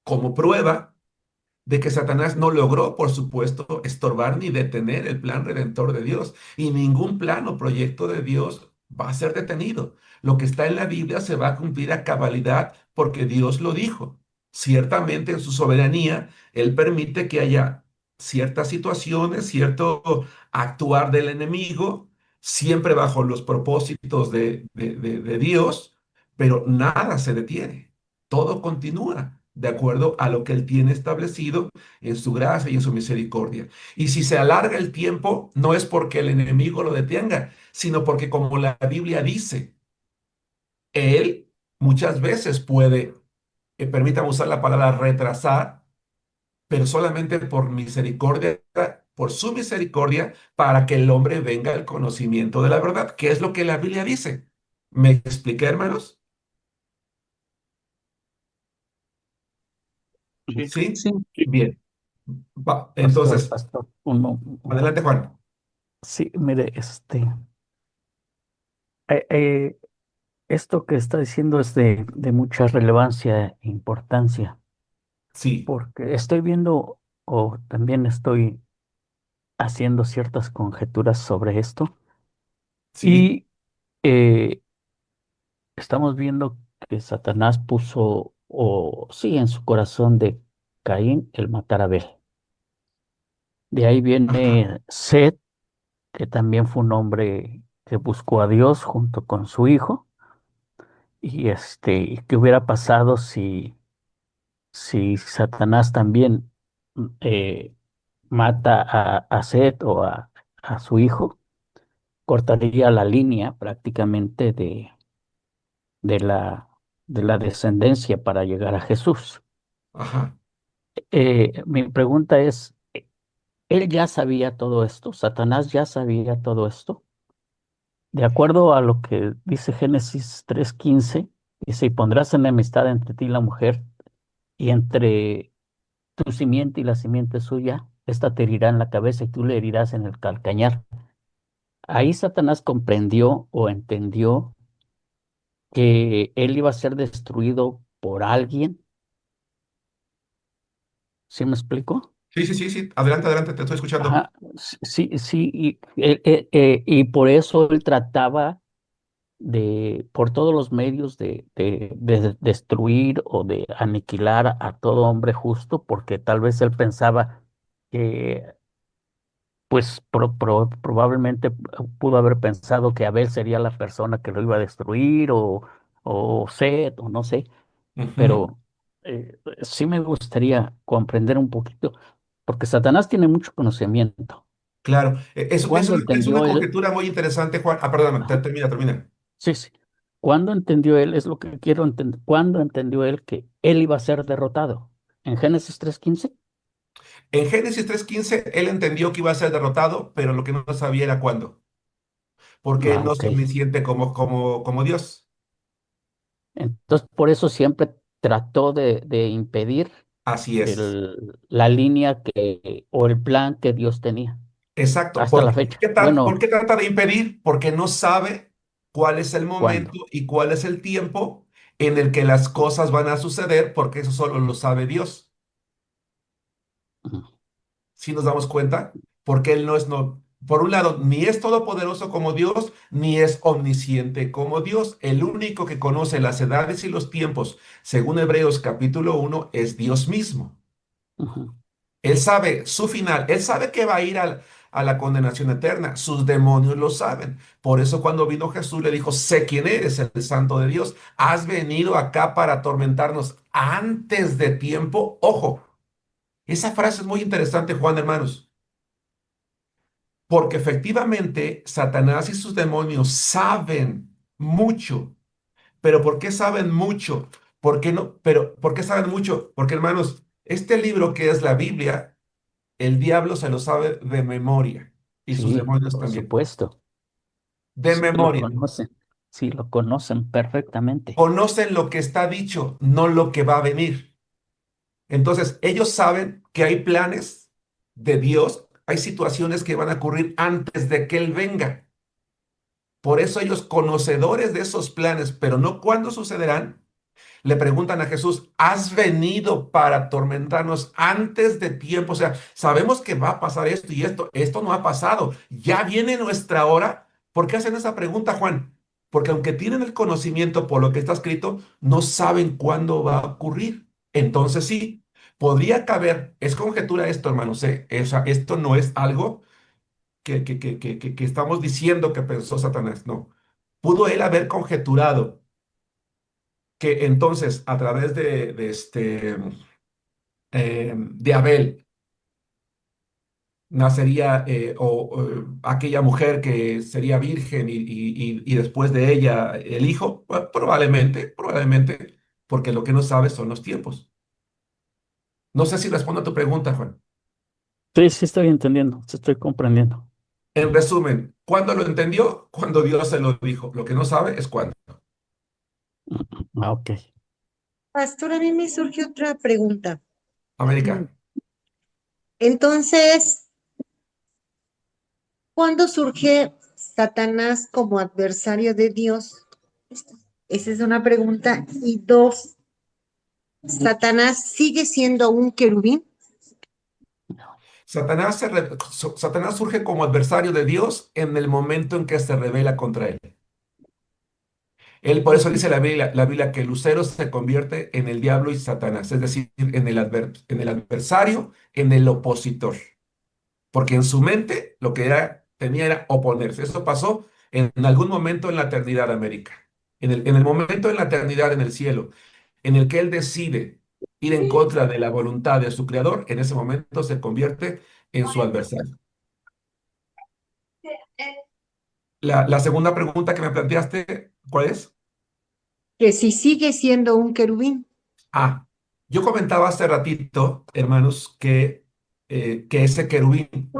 Como prueba de que Satanás no logró, por supuesto, estorbar ni detener el plan redentor de Dios. Y ningún plan o proyecto de Dios va a ser detenido. Lo que está en la Biblia se va a cumplir a cabalidad porque Dios lo dijo. Ciertamente en su soberanía, Él permite que haya ciertas situaciones, cierto actuar del enemigo, siempre bajo los propósitos de Dios, pero nada se detiene. Todo continúa de acuerdo a lo que Él tiene establecido en su gracia y en su misericordia. Y si se alarga el tiempo, no es porque el enemigo lo detenga, sino porque como la Biblia dice, Él muchas veces puede, permítame usar la palabra retrasar, pero solamente por misericordia, por su misericordia, para que el hombre venga al conocimiento de la verdad, que es lo que la Biblia dice. ¿Me expliqué, hermanos? Sí. ¿Sí? Sí, Bien. pastor, Entonces, pastor, adelante, Juan. sí, mire, eh, eh, esto que está diciendo es de mucha relevancia e importancia, Sí, porque estoy viendo o también estoy haciendo ciertas conjeturas sobre esto sí, y estamos viendo que Satanás puso, o sí, en su corazón de Caín el matar a Abel. De ahí ajá, viene Set, que también fue un hombre que buscó a Dios junto con su hijo. Y ¿qué hubiera pasado si Satanás también eh, mata a Set o a su hijo? Cortaría la línea prácticamente de la, de la descendencia para llegar a Jesús. ajá. Mi pregunta es, ¿él ya sabía todo esto? ¿Satanás ya sabía todo esto? De acuerdo a lo que dice Génesis 3:15, dice, y pondrás enemistad entre ti y la mujer, y entre tu simiente y la simiente suya, esta te herirá en la cabeza y tú le herirás en el calcañar. Ahí Satanás comprendió o entendió que él iba a ser destruido por alguien. ¿Sí me explico? Sí, sí, sí, sí. Adelante, adelante, te estoy escuchando. Ajá, sí, sí, y por eso él trataba por todos los medios de destruir o de aniquilar a todo hombre justo, porque tal vez él pensaba que, pues probablemente pudo haber pensado que Abel sería la persona que lo iba a destruir o Set o no sé, Ujú. pero sí me gustaría comprender un poquito, porque Satanás tiene mucho conocimiento. Claro, ¿Cuándo es una entendió él? conjetura muy interesante, Juan. Ah, perdóname, Ajá, termina, termina. sí, sí. ¿Cuándo entendió él? Es lo que quiero entender. ¿Cuándo entendió él que él iba a ser derrotado? ¿En Génesis 3:15? En Génesis 3:15, él entendió que iba a ser derrotado, pero lo que no sabía era cuándo, porque él Ah, no es ok. omnisciente como Dios. Entonces, por eso siempre trató de impedir Así es. la línea o el plan que Dios tenía Exacto. hasta la ¿Por fecha. qué, por Bueno, qué trata de impedir? Porque no sabe cuál es el momento ¿cuándo? y cuál es el tiempo en el que las cosas van a suceder, porque eso solo lo sabe Dios. Ujú, Si nos damos cuenta, porque Él no es, no, por un lado, ni es todopoderoso como Dios, ni es omnisciente como Dios. El único que conoce las edades y los tiempos, según Hebreos capítulo 1, es Dios mismo. ujú. Él sabe su final, Él sabe que va a ir a la condenación eterna, sus demonios lo saben. Por eso cuando vino Jesús le dijo, sé quién eres, el Santo de Dios, has venido acá para atormentarnos antes de tiempo. Ojo, esa frase es muy interesante, Juan, hermanos. Porque efectivamente Satanás y sus demonios saben mucho. ¿Pero por qué saben mucho? ¿Por qué no? Pero ¿por qué saben mucho? Porque hermanos, este libro que es la Biblia, el diablo se lo sabe de memoria y sus Sí, demonios por también. supuesto. de Sí, lo memoria. conocen. Sí, lo conocen perfectamente. Conocen lo que está dicho, no lo que va a venir. Entonces, ellos saben que hay planes de Dios, hay situaciones que van a ocurrir antes de que Él venga. Por eso ellos, conocedores de esos planes, pero no cuándo sucederán, le preguntan a Jesús, ¿has venido para atormentarnos antes de tiempo? O sea, sabemos que va a pasar esto y esto no ha pasado. Ya viene nuestra hora. ¿Por qué hacen esa pregunta, Juan? Porque aunque tienen el conocimiento por lo que está escrito, no saben cuándo va a ocurrir. Entonces sí, podría caber, es conjetura esto, hermanos, o sea, esto no es algo que estamos diciendo que pensó Satanás, no. Pudo él haber conjeturado que entonces a través de Abel nacería aquella mujer que sería virgen y después de ella el hijo. Pues, probablemente, porque lo que no sabes son los tiempos. No sé si respondo a tu pregunta, Juan. Sí, sí estoy entendiendo, sí estoy comprendiendo. En resumen, ¿cuándo lo entendió? Cuando Dios se lo dijo. Lo que no sabe es cuándo. Ah, ok. Pastor, a mí me surge otra pregunta. América. Entonces, ¿cuándo surge Satanás como adversario de Dios? Esa es una pregunta. Y dos, ¿Satanás sigue siendo un querubín? Satanás surge como adversario de Dios en el momento en que se revela contra él. Él, por eso dice la Biblia que Lucero se convierte en el diablo y Satanás, es decir, en el adversario, en el opositor. Porque en su mente lo que tenía era oponerse. Eso pasó en algún momento en la eternidad, América. En el momento en la eternidad en el cielo, en el que él decide ir en contra de la voluntad de su creador, en ese momento se convierte en su adversario. La segunda pregunta que me planteaste, ¿cuál es? Que si sigue siendo un querubín. Ah, yo comentaba hace ratito, hermanos, que ese querubín,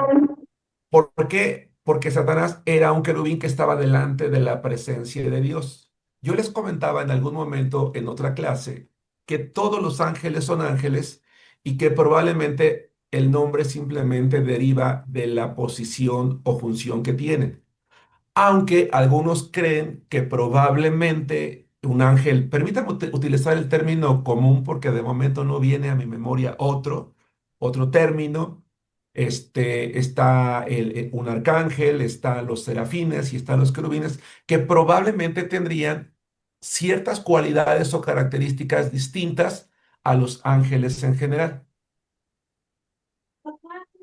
¿por qué? Porque Satanás era un querubín que estaba delante de la presencia de Dios. Yo les comentaba en algún momento en otra clase que todos los ángeles son ángeles y que probablemente el nombre simplemente deriva de la posición o función que tienen. Aunque algunos creen que probablemente un ángel, permítanme utilizar el término común porque de momento no viene a mi memoria otro término. Está un arcángel, están los serafines y están los querubines, que probablemente tendrían ciertas cualidades o características distintas a los ángeles en general.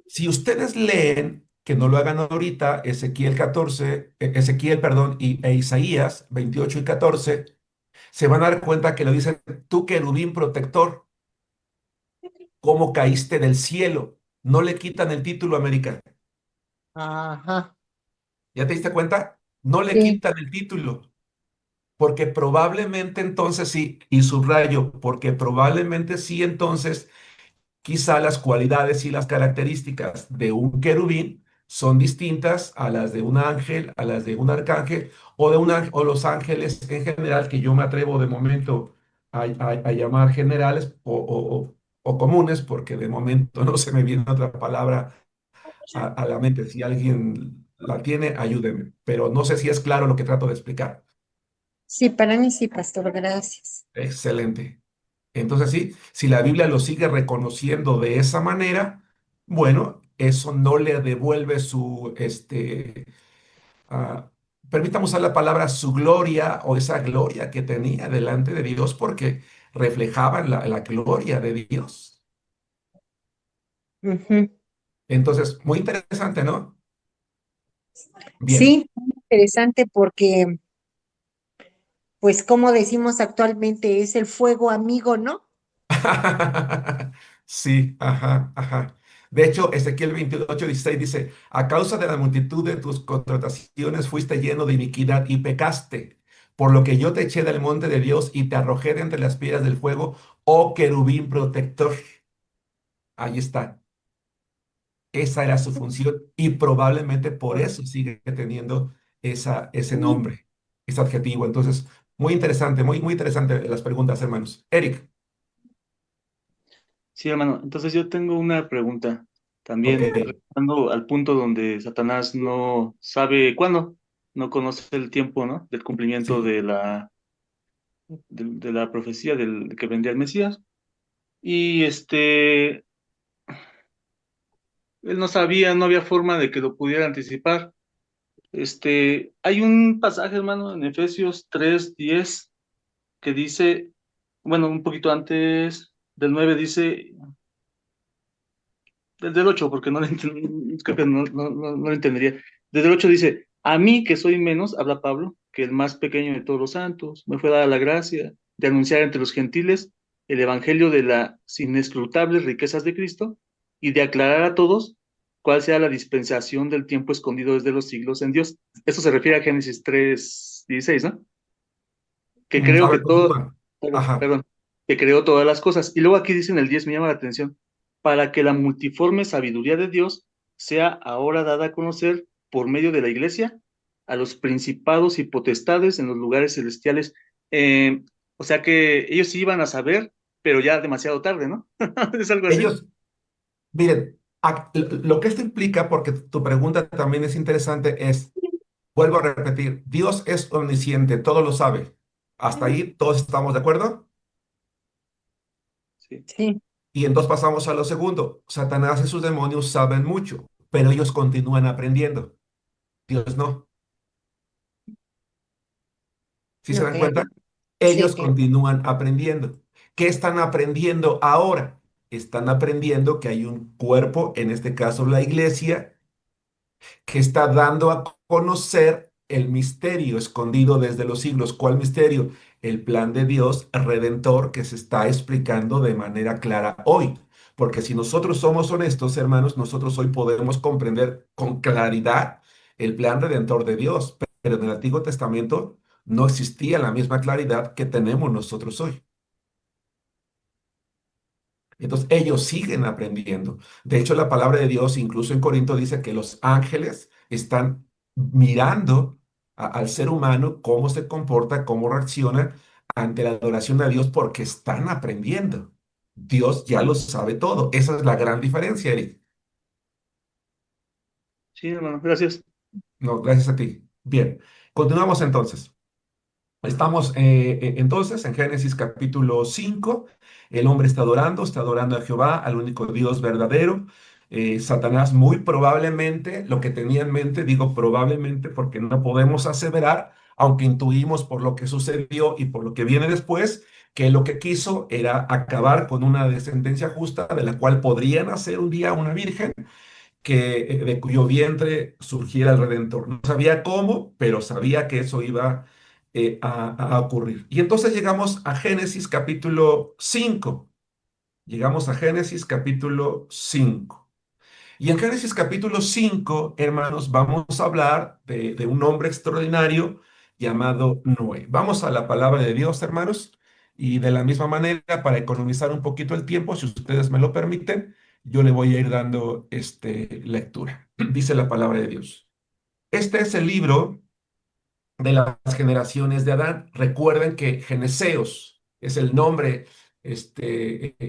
Si ustedes leen, que no lo hagan ahorita, Ezequiel 14, Ezequiel, perdón, e Isaías 28 y 14, se van a dar cuenta que lo dicen, tú querubín protector, ¿cómo caíste del cielo? No le quitan el título América. Ajá. ¿Ya te diste cuenta? No le Sí. quitan el título, porque probablemente entonces sí, y subrayo, porque probablemente sí entonces quizá las cualidades y las características de un querubín son distintas a las de un ángel, a las de un arcángel o los ángeles en general, que yo me atrevo de momento a llamar generales o comunes, porque de momento no se me viene otra palabra a la mente. Si alguien la tiene, ayúdeme, pero no sé si es claro lo que trato de explicar. Sí, para mí sí, pastor, gracias. Excelente. Entonces, sí, si la Biblia lo sigue reconociendo de esa manera, bueno, eso no le devuelve ah, permítame usar la palabra, su gloria o esa gloria que tenía delante de Dios, porque reflejaban la gloria de Dios. Ujú. Entonces, muy interesante, ¿no? Bien. Sí, interesante porque, pues, como decimos actualmente, es el fuego amigo, ¿no? Sí, ajá, ajá. De hecho, Ezequiel 28:16 dice, a causa de la multitud de tus contrataciones fuiste lleno de iniquidad y pecaste, por lo que yo te eché del monte de Dios y te arrojé de entre las piedras del fuego, oh querubín protector. Ahí está. Esa era su función y probablemente por eso sigue teniendo ese nombre, ese adjetivo. Entonces, muy interesante, muy interesante las preguntas, hermanos. Eric, Sí, hermano. Entonces yo tengo una pregunta. ok, También regresando al punto donde Satanás no sabe cuándo, no conoce el tiempo, ¿no? Del cumplimiento sí. de la profecía de que vendría el Mesías. Y él no sabía, no había forma de que lo pudiera anticipar. Hay un pasaje, hermano, en Efesios 3:10 que dice, bueno, un poquito antes del 9 dice, desde el 8 porque no lo creo que no lo entendería. Desde el 8 dice, a mí que soy menos, habla Pablo, que el más pequeño de todos los santos, me fue dada la gracia de anunciar entre los gentiles el evangelio de las inescrutables riquezas de Cristo y de aclarar a todos cuál sea la dispensación del tiempo escondido desde los siglos en Dios. Eso se refiere a Génesis 3:16, ¿no? Que A creo que ver, todo, continúa. Ajá. perdón, que creó todas las cosas. Y luego aquí dice en el 10 me llama la atención, para que la multiforme sabiduría de Dios sea ahora dada a conocer por medio de la iglesia a los principados y potestades en los lugares celestiales. O sea que ellos sí iban a saber, pero ya demasiado tarde, ¿no? Es algo así. Ellos, miren, lo que esto implica, porque tu pregunta también es interesante, es, vuelvo a repetir, Dios es omnisciente, todo lo sabe. Hasta ahí todos estamos de acuerdo. Sí, Sí, Y entonces pasamos a lo segundo. Satanás y sus demonios saben mucho, pero ellos continúan aprendiendo. Dios no. ¿Sí se dan ok, cuenta? sí, Ellos continúan aprendiendo. ¿Qué están aprendiendo ahora? Están aprendiendo que hay un cuerpo, en este caso la iglesia, que está dando a conocer el misterio escondido desde los siglos. ¿Cuál misterio? El plan de Dios redentor que se está explicando de manera clara hoy. Porque si nosotros somos honestos, hermanos, nosotros hoy podemos comprender con claridad el plan redentor de Dios. Pero en el Antiguo Testamento no existía la misma claridad que tenemos nosotros hoy. Entonces ellos siguen aprendiendo. De hecho, la palabra de Dios, incluso en Corinto, dice que los ángeles están mirando al ser humano, cómo se comporta, cómo reacciona ante la adoración a Dios, porque están aprendiendo. Dios ya lo sabe todo. Esa es la gran diferencia, Eric. sí, hermano, gracias. No, gracias a ti. Bien, continuamos entonces. Estamos entonces en Génesis capítulo 5. El hombre está adorando a Jehová, al único Dios verdadero. Satanás muy probablemente lo que tenía en mente, digo probablemente porque no podemos aseverar, aunque intuimos por lo que sucedió y por lo que viene después, que lo que quiso era acabar con una descendencia justa de la cual podría nacer un día una virgen de cuyo vientre surgiera el Redentor. No sabía cómo, pero sabía que eso iba a ocurrir. Y entonces llegamos a Génesis capítulo 5. Llegamos a Génesis capítulo 5. Y en Génesis capítulo 5, hermanos, vamos a hablar de un hombre extraordinario llamado Noé. Vamos a la palabra de Dios, hermanos, y de la misma manera, para economizar un poquito el tiempo, si ustedes me lo permiten, yo le voy a ir dando lectura. Dice la palabra de Dios. Este es el libro de las generaciones de Adán. Recuerden que Geneseos es el nombre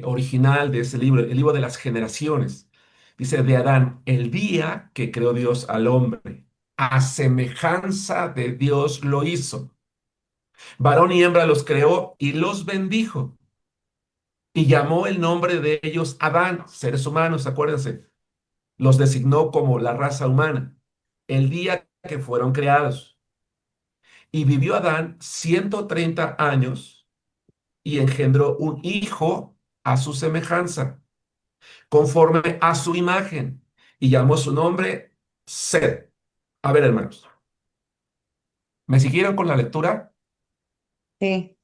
original de ese libro, el libro de las generaciones. Dice de Adán, el día que creó Dios al hombre, a semejanza de Dios lo hizo. Varón y hembra los creó y los bendijo. Y llamó el nombre de ellos Adán, seres humanos, acuérdense. Los designó como la raza humana, el día que fueron creados. Y vivió Adán 130 años y engendró un hijo a su semejanza, conforme a su imagen, y llamó su nombre Set. A ver, hermanos, ¿me siguieron con la lectura? sí.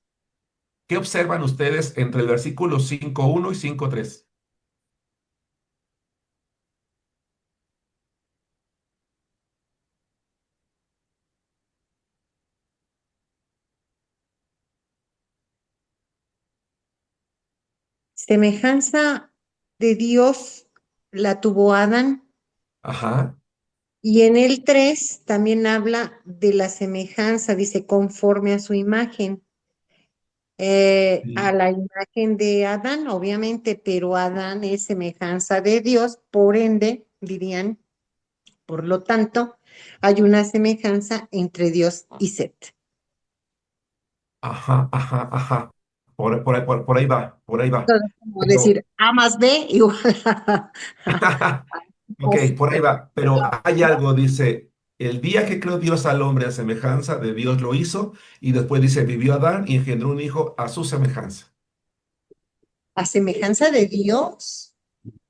¿Qué observan ustedes entre el versículo 5:1 y 5:3? Semejanza de Dios la tuvo Adán Ajá, Y en el 3 también habla de la semejanza, dice, conforme a su imagen, a Sí. la imagen de Adán, obviamente, pero Adán es semejanza de Dios, por ende, dirían, por lo tanto, hay una semejanza entre Dios y Set. Ajá, ajá, ajá. Por ahí va, por ahí va. Entonces, como Pero, decir A más B igual ok, por ahí va. Pero hay algo, dice, el día que creó Dios al hombre a semejanza de Dios lo hizo, y después dice, vivió Adán y engendró un hijo a su semejanza. a semejanza de Dios.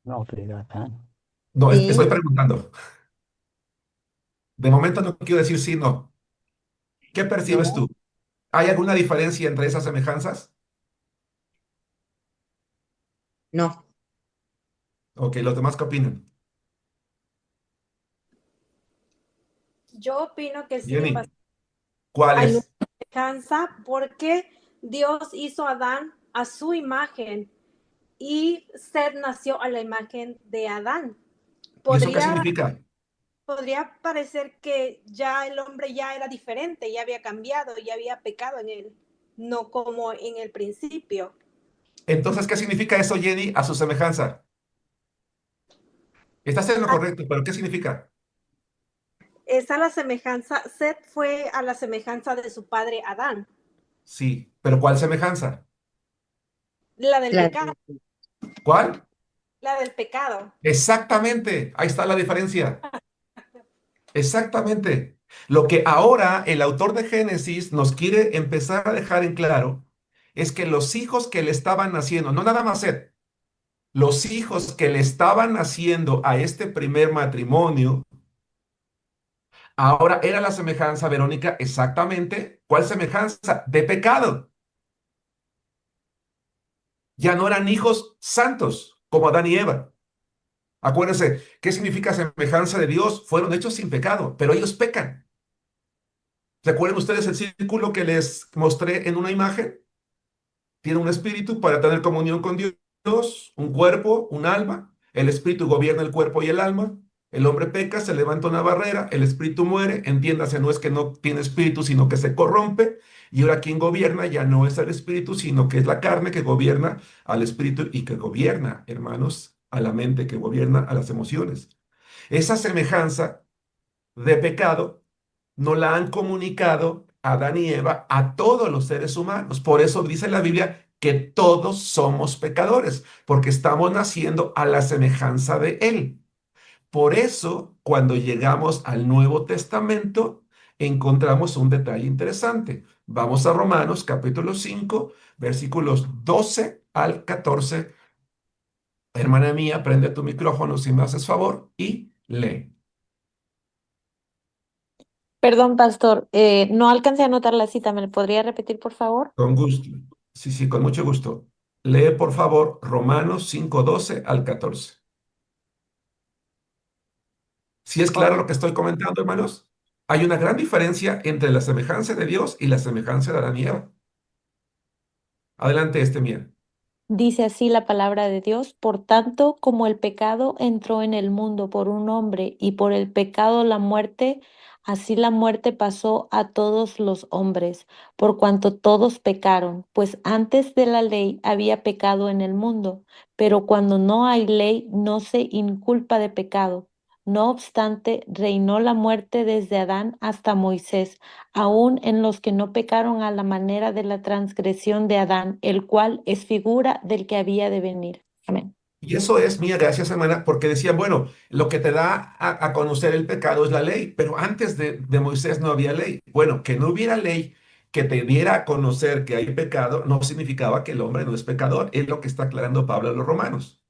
No, de Adán. No, Sí, estoy preguntando. De momento no quiero decir sí, no. ¿Qué percibes no, tú? ¿Hay alguna diferencia entre esas semejanzas? no, Ok, ¿los demás qué opinan? Yo opino que sí, Jenny, ¿cuál hay una es? semejanza porque Dios hizo a Adán a su imagen y Seth nació a la imagen de Adán. ¿Y eso qué Podría, significa? podría parecer que ya el hombre ya era diferente, ya había cambiado, ya había pecado en él, no como en el principio. Entonces, ¿qué significa eso, Jenny, a su semejanza? Estás en lo correcto, pero ¿qué significa? Esa la semejanza, Seth fue a la semejanza de su padre Adán, Sí, pero ¿cuál semejanza? la del la, pecado, ¿Cuál? la del pecado. Exactamente, ahí está la diferencia. Exactamente. Lo que ahora el autor de Génesis nos quiere empezar a dejar en claro es que los hijos que le estaban naciendo, no nada más Seth, los hijos que le estaban naciendo a este primer matrimonio, ahora era la semejanza, Verónica, exactamente. ¿Cuál semejanza? De pecado. Ya no eran hijos santos como Adán y Eva. Acuérdense, ¿qué significa semejanza de Dios? Fueron hechos sin pecado, pero ellos pecan. ¿Recuerdan ustedes el círculo que les mostré en una imagen? Tiene un espíritu para tener comunión con Dios, un cuerpo, un alma. El espíritu gobierna el cuerpo y el alma. El hombre peca, se levanta una barrera, el espíritu muere. Entiéndase, no es que no tiene espíritu, sino que se corrompe. Y ahora quien gobierna ya no es el espíritu, sino que es la carne que gobierna al espíritu y que gobierna, hermanos, a la mente, que gobierna a las emociones. Esa semejanza de pecado no la han comunicado Adán y Eva a todos los seres humanos. Por eso dice la Biblia que todos somos pecadores, porque estamos naciendo a la semejanza de Él. Por eso, cuando llegamos al Nuevo Testamento, encontramos un detalle interesante. Vamos a Romanos capítulo 5, versículos 12 al 14. Hermana mía, prende tu micrófono si me haces favor y lee. Perdón, pastor, no alcancé a anotar la cita, ¿me la podría repetir, por favor? Con gusto. Sí, sí, con mucho gusto. Lee, por favor, Romanos 5 12 al 14. ¿Sí es claro Ok. lo que estoy comentando, hermanos? Hay una gran diferencia entre la semejanza de Dios y la semejanza de Adán y Eva. Adelante, mía. Dice así la palabra de Dios, por tanto, como el pecado entró en el mundo por un hombre y por el pecado la muerte, así la muerte pasó a todos los hombres, por cuanto todos pecaron, pues antes de la ley había pecado en el mundo, pero cuando no hay ley no se inculpa de pecado. No obstante, reinó la muerte desde Adán hasta Moisés, aun en los que no pecaron a la manera de la transgresión de Adán, el cual es figura del que había de venir. Amén. Y eso es, mía, gracias, hermana, porque decían, bueno, lo que te da a conocer el pecado es la ley, pero antes de Moisés no había ley. Bueno, que no hubiera ley que te diera a conocer que hay pecado no significaba que el hombre no es pecador. Es lo que está aclarando Pablo a los romanos.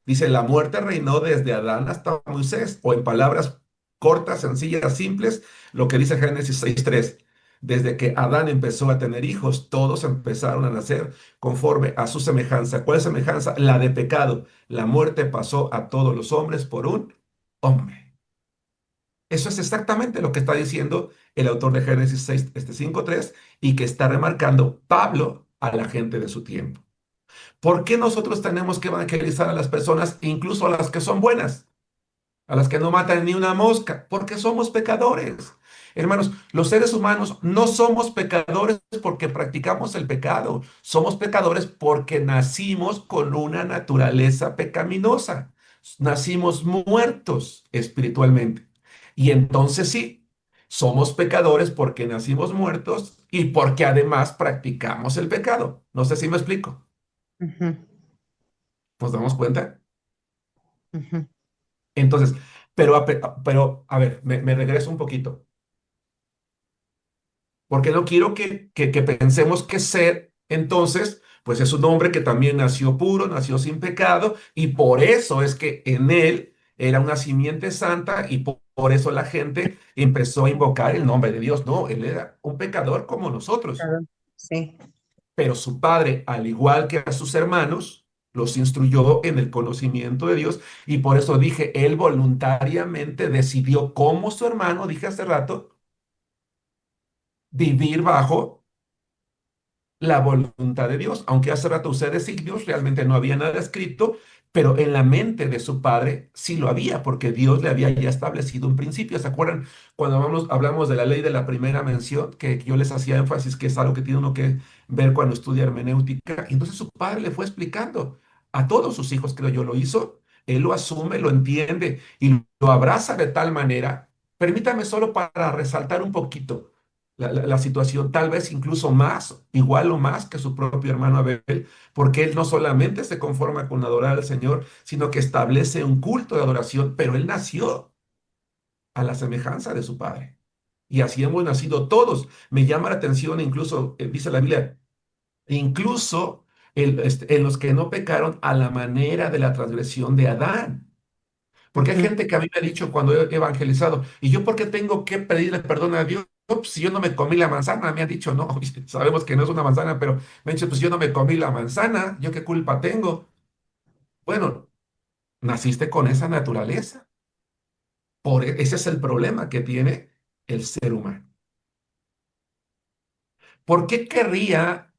Dice, la muerte reinó desde Adán hasta Moisés, o en palabras cortas, sencillas, simples, lo que dice Génesis 6:3. Desde que Adán empezó a tener hijos, todos empezaron a nacer conforme a su semejanza. ¿Cuál semejanza? La de pecado. La muerte pasó a todos los hombres por un hombre. Eso es exactamente lo que está diciendo el autor de Génesis 6, 5:3 y que está remarcando Pablo a la gente de su tiempo. ¿Por qué nosotros tenemos que evangelizar a las personas, incluso a las que son buenas? a las que no matan ni una mosca, porque somos pecadores. Hermanos, los seres humanos no somos pecadores porque practicamos el pecado, somos pecadores porque nacimos con una naturaleza pecaminosa, nacimos muertos espiritualmente. Y entonces sí, somos pecadores porque nacimos muertos y porque además practicamos el pecado. No sé si me explico. Ujú, ¿Nos damos cuenta? ujú. Entonces, pero a ver, me regreso un poquito, porque no quiero que pensemos que Seth, entonces, pues es un hombre que también nació puro, nació sin pecado, y por eso es que en él era una simiente santa, y por eso la gente empezó a invocar el nombre de Dios. No, él era un pecador como nosotros. Claro, sí. Pero su padre, al igual que a sus hermanos, los instruyó en el conocimiento de Dios y por eso dije, él voluntariamente decidió, como su hermano, dije hace rato, vivir bajo la voluntad de Dios. Aunque hace rato usé designios, realmente no había nada escrito, pero en la mente de su padre sí lo había, porque Dios le había ya establecido un principio. ¿Se acuerdan cuando hablamos de la ley de la primera mención, que yo les hacía énfasis que es algo que tiene uno que ver cuando estudia hermenéutica? Entonces su padre le fue explicando a todos sus hijos, creo yo, lo hizo. Él lo asume, lo entiende y lo abraza de tal manera. Permítame solo para resaltar un poquito la situación, tal vez incluso más, igual o más que su propio hermano Abel, porque él no solamente se conforma con adorar al Señor, sino que establece un culto de adoración, pero él nació a la semejanza de su padre. Y así hemos nacido todos. Me llama la atención, incluso, dice la Biblia, incluso en los que no pecaron a la manera de la transgresión de Adán. Porque hay Ujú. gente que a mí me ha dicho cuando he evangelizado, ¿y yo por qué tengo que pedirle perdón a Dios? Pues, si yo no me comí la manzana, me han dicho, no, sabemos que no es una manzana, pero me han dicho, pues yo no me comí la manzana, ¿yo qué culpa tengo? Bueno, naciste con esa naturaleza. Ese es el problema que tiene el ser humano. ¿Por qué querría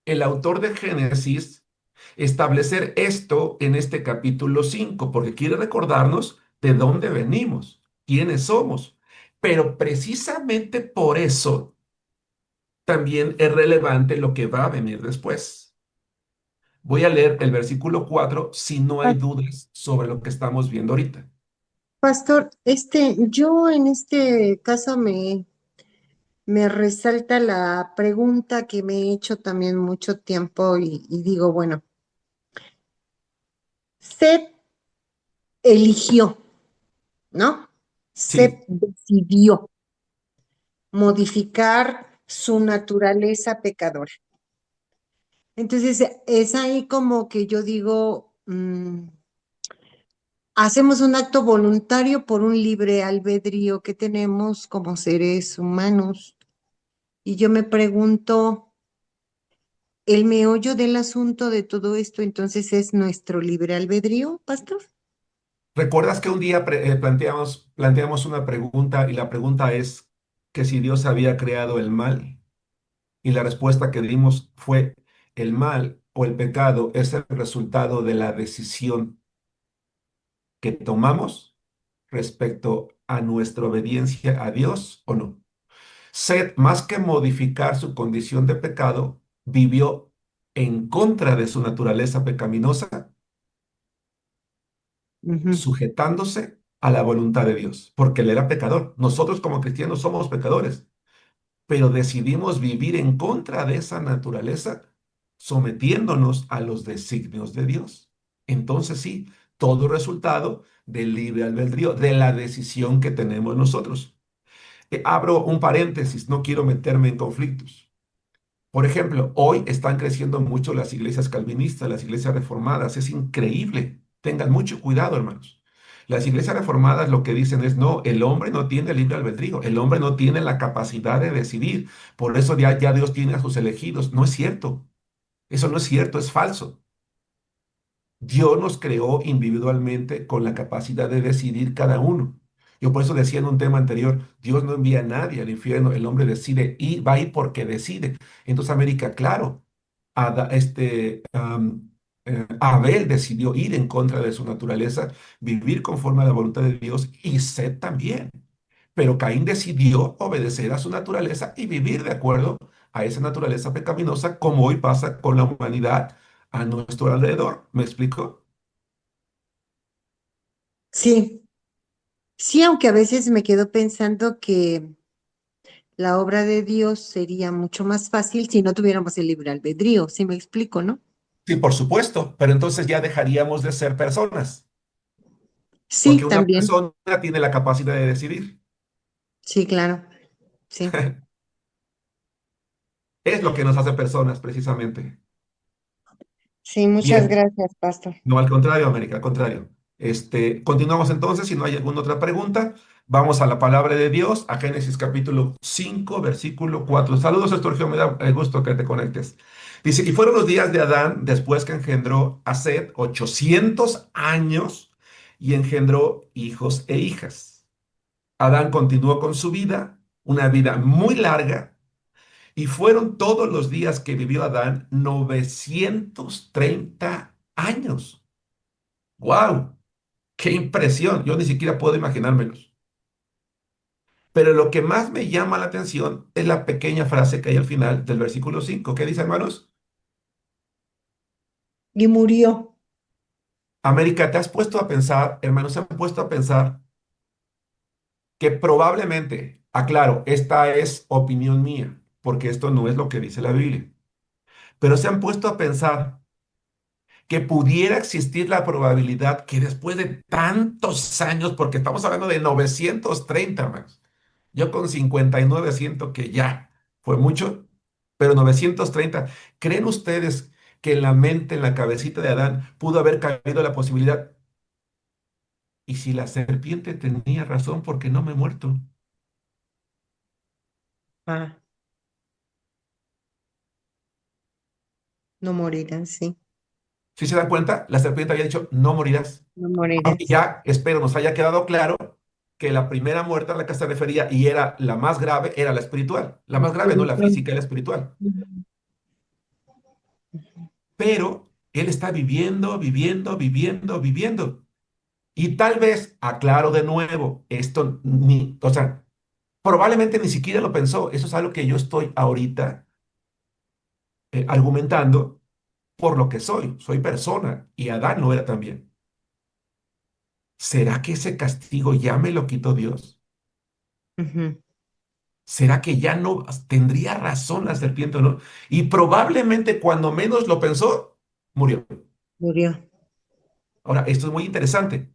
el autor de Génesis establecer esto en este capítulo 5? Porque quiere recordarnos de dónde venimos, quiénes somos. Pero precisamente por eso también es relevante lo que va a venir después. Voy a leer el versículo 4 si no hay Pa- dudas sobre lo que estamos viendo ahorita. Pastor, yo en este caso me resalta la pregunta que me he hecho también mucho tiempo y digo, bueno, Seth eligió, ¿no? Sí, Seth decidió modificar su naturaleza pecadora. Entonces, es ahí como que yo digo, hacemos un acto voluntario por un libre albedrío que tenemos como seres humanos. Y yo me pregunto, el meollo del asunto de todo esto, entonces, ¿es nuestro libre albedrío, pastor? ¿recuerdas que un día planteamos una pregunta y la pregunta es que si Dios había creado el mal? Y la respuesta que dimos fue el mal o el pecado es el resultado de la decisión que tomamos respecto a nuestra obediencia a Dios o no. Seth, más que modificar su condición de pecado, vivió en contra de su naturaleza pecaminosa, Ujú, sujetándose a la voluntad de Dios, porque él era pecador. Nosotros como cristianos somos pecadores, pero decidimos vivir en contra de esa naturaleza, sometiéndonos a los designios de Dios. Entonces sí, todo resultado del libre albedrío, de la decisión que tenemos nosotros. Abro un paréntesis, no quiero meterme en conflictos. Por ejemplo, hoy están creciendo mucho las iglesias calvinistas, las iglesias reformadas. Es increíble. Tengan mucho cuidado, hermanos. Las iglesias reformadas lo que dicen es, no, el hombre no tiene libre albedrío, el hombre no tiene la capacidad de decidir. Por eso ya Dios tiene a sus elegidos. No es cierto. Eso no es cierto, es falso. Dios nos creó individualmente con la capacidad de decidir cada uno. Yo por eso decía en un tema anterior, Dios no envía a nadie al infierno, el hombre decide y va a ir porque decide. Entonces América, claro, Abel decidió ir en contra de su naturaleza, vivir conforme a la voluntad de Dios y Seth también. Pero Caín decidió obedecer a su naturaleza y vivir de acuerdo a esa naturaleza pecaminosa, como hoy pasa con la humanidad a nuestro alrededor. ¿Me explico? Sí, sí, aunque a veces me quedo pensando que la obra de Dios sería mucho más fácil si no tuviéramos el libre albedrío, ¿sí me explico, no? Sí, por supuesto, pero entonces ya dejaríamos de ser personas, porque Sí, una también, persona tiene la capacidad de decidir. sí, claro, sí. Es lo que nos hace personas, precisamente. Sí, muchas Bien, gracias, Pastor. no al contrario, América, al contrario. Continuamos entonces, si no hay alguna otra pregunta, vamos a la palabra de Dios, a Génesis capítulo 5, versículo 4. Saludos, Estorgio, me da el gusto que te conectes. Dice, y fueron los días de Adán después que engendró a Set 800 años y engendró hijos e hijas. Adán continuó con su vida, una vida muy larga, y fueron todos los días que vivió Adán 930 años. ¡Wow! ¡Qué impresión! Yo ni siquiera puedo imaginármelos. Pero lo que más me llama la atención es la pequeña frase que hay al final del versículo 5. ¿Qué dice, hermanos? Y murió. América, ¿te has puesto a pensar, hermanos, se han puesto a pensar que probablemente, aclaro, esta es opinión mía, porque esto no es lo que dice la Biblia, pero se han puesto a pensar que pudiera existir la probabilidad que después de tantos años, porque estamos hablando de 930, hermanos, yo con 59 siento que ya fue mucho, pero 930, ¿creen ustedes que en la mente, en la cabecita de Adán, pudo haber cabido la posibilidad? ¿Y si la serpiente tenía razón porque no me he muerto? Ah, no morirán, sí, ¿Sí se dan cuenta? La serpiente había dicho, no morirás. no Aunque morirás. ya, espero, nos haya quedado claro que la primera muerte a la que se refería y era la más grave, era la espiritual. La más grave, no la Espiritual. física, la espiritual. Ujú. Pero él está viviendo, viviendo, viviendo, viviendo. Y tal vez, aclaro de nuevo, esto ni, o sea, probablemente ni siquiera lo pensó. Eso es algo que yo estoy ahorita argumentando por lo que soy. Soy persona y Adán lo era también. ¿Será que ese castigo ya me lo quitó Dios? Ujú. ¿Será que ya no tendría razón la serpiente o no? Y probablemente cuando menos lo pensó, murió. Murió. Ahora, esto es muy interesante.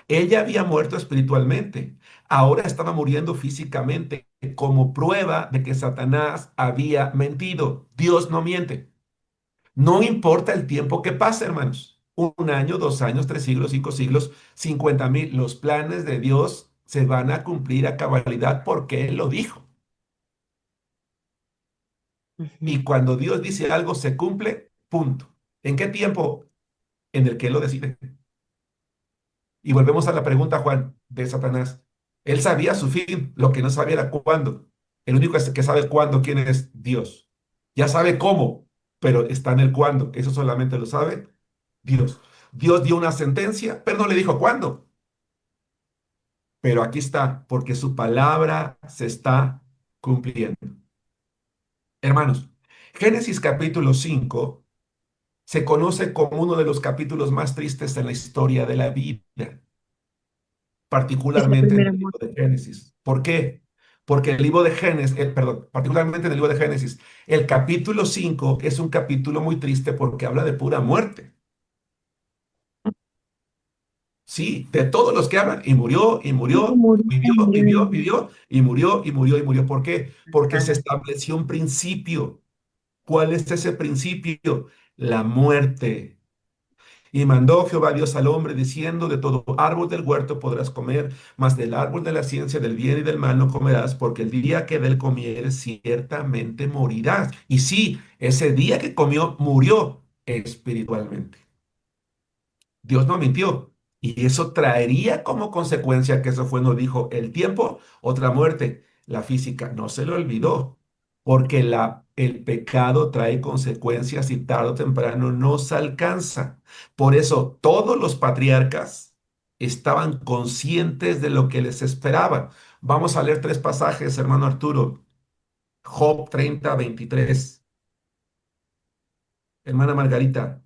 Él ya había muerto espiritualmente, ahora estaba muriendo físicamente como prueba de que Satanás había mentido. Dios no miente. No importa el tiempo que pase, hermanos. Un año, 2 años, 3 siglos, 5 siglos, 50,000. Los planes de Dios se van a cumplir a cabalidad porque Él lo dijo. Ujú. Y cuando Dios dice algo, se cumple, punto. ¿En qué tiempo? En el que Él lo decide. Y volvemos a la pregunta, Juan, de Satanás. Él sabía su fin, lo que no sabía era cuándo. El único que sabe cuándo, quién es Dios. Ya sabe cómo, pero está en el cuándo. Eso solamente lo sabe Dios. Dios dio una sentencia, pero no le dijo cuándo. Pero aquí está, porque su palabra se está cumpliendo. Hermanos, Génesis capítulo 5 se conoce como uno de los capítulos más tristes en la historia de la vida, Es la particularmente en primera el libro muerte. de Génesis. ¿Por qué? Porque el libro de Génesis, perdón, particularmente en el libro de Génesis, el capítulo 5 es un capítulo muy triste porque habla de pura muerte. Sí, de todos los que hablan, y murió, y Sí, murió, murió, vivió, murió, y vivió, murió. vivió, y murió, y murió, y murió. ¿Por qué? Porque Ah, se estableció un principio. ¿Cuál es ese principio? La muerte. Y mandó Jehová Dios al hombre diciendo, de todo árbol del huerto podrás comer, mas del árbol de la ciencia del bien y del mal no comerás, porque el día que de él comieres ciertamente morirás. Y sí, ese día que comió, murió espiritualmente. Dios no mintió. Y eso traería como consecuencia que eso fue, no dijo el tiempo, otra muerte. La física no se lo olvidó, porque el pecado trae consecuencias y tarde o temprano nos alcanza. Por eso todos los patriarcas estaban conscientes de lo que les esperaba. Vamos a leer tres pasajes, hermano Arturo. Job 30:23. Hermana Margarita,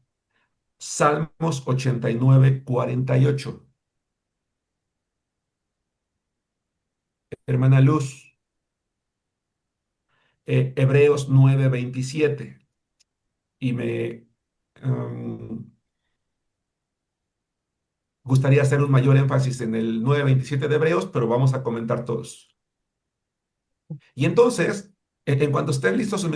Salmos 89:48. Hermana Luz, Hebreos 9:27. Y me gustaría hacer un mayor énfasis en el 9:27 de Hebreos, pero vamos a comentar todos. Y entonces, en cuanto estén listos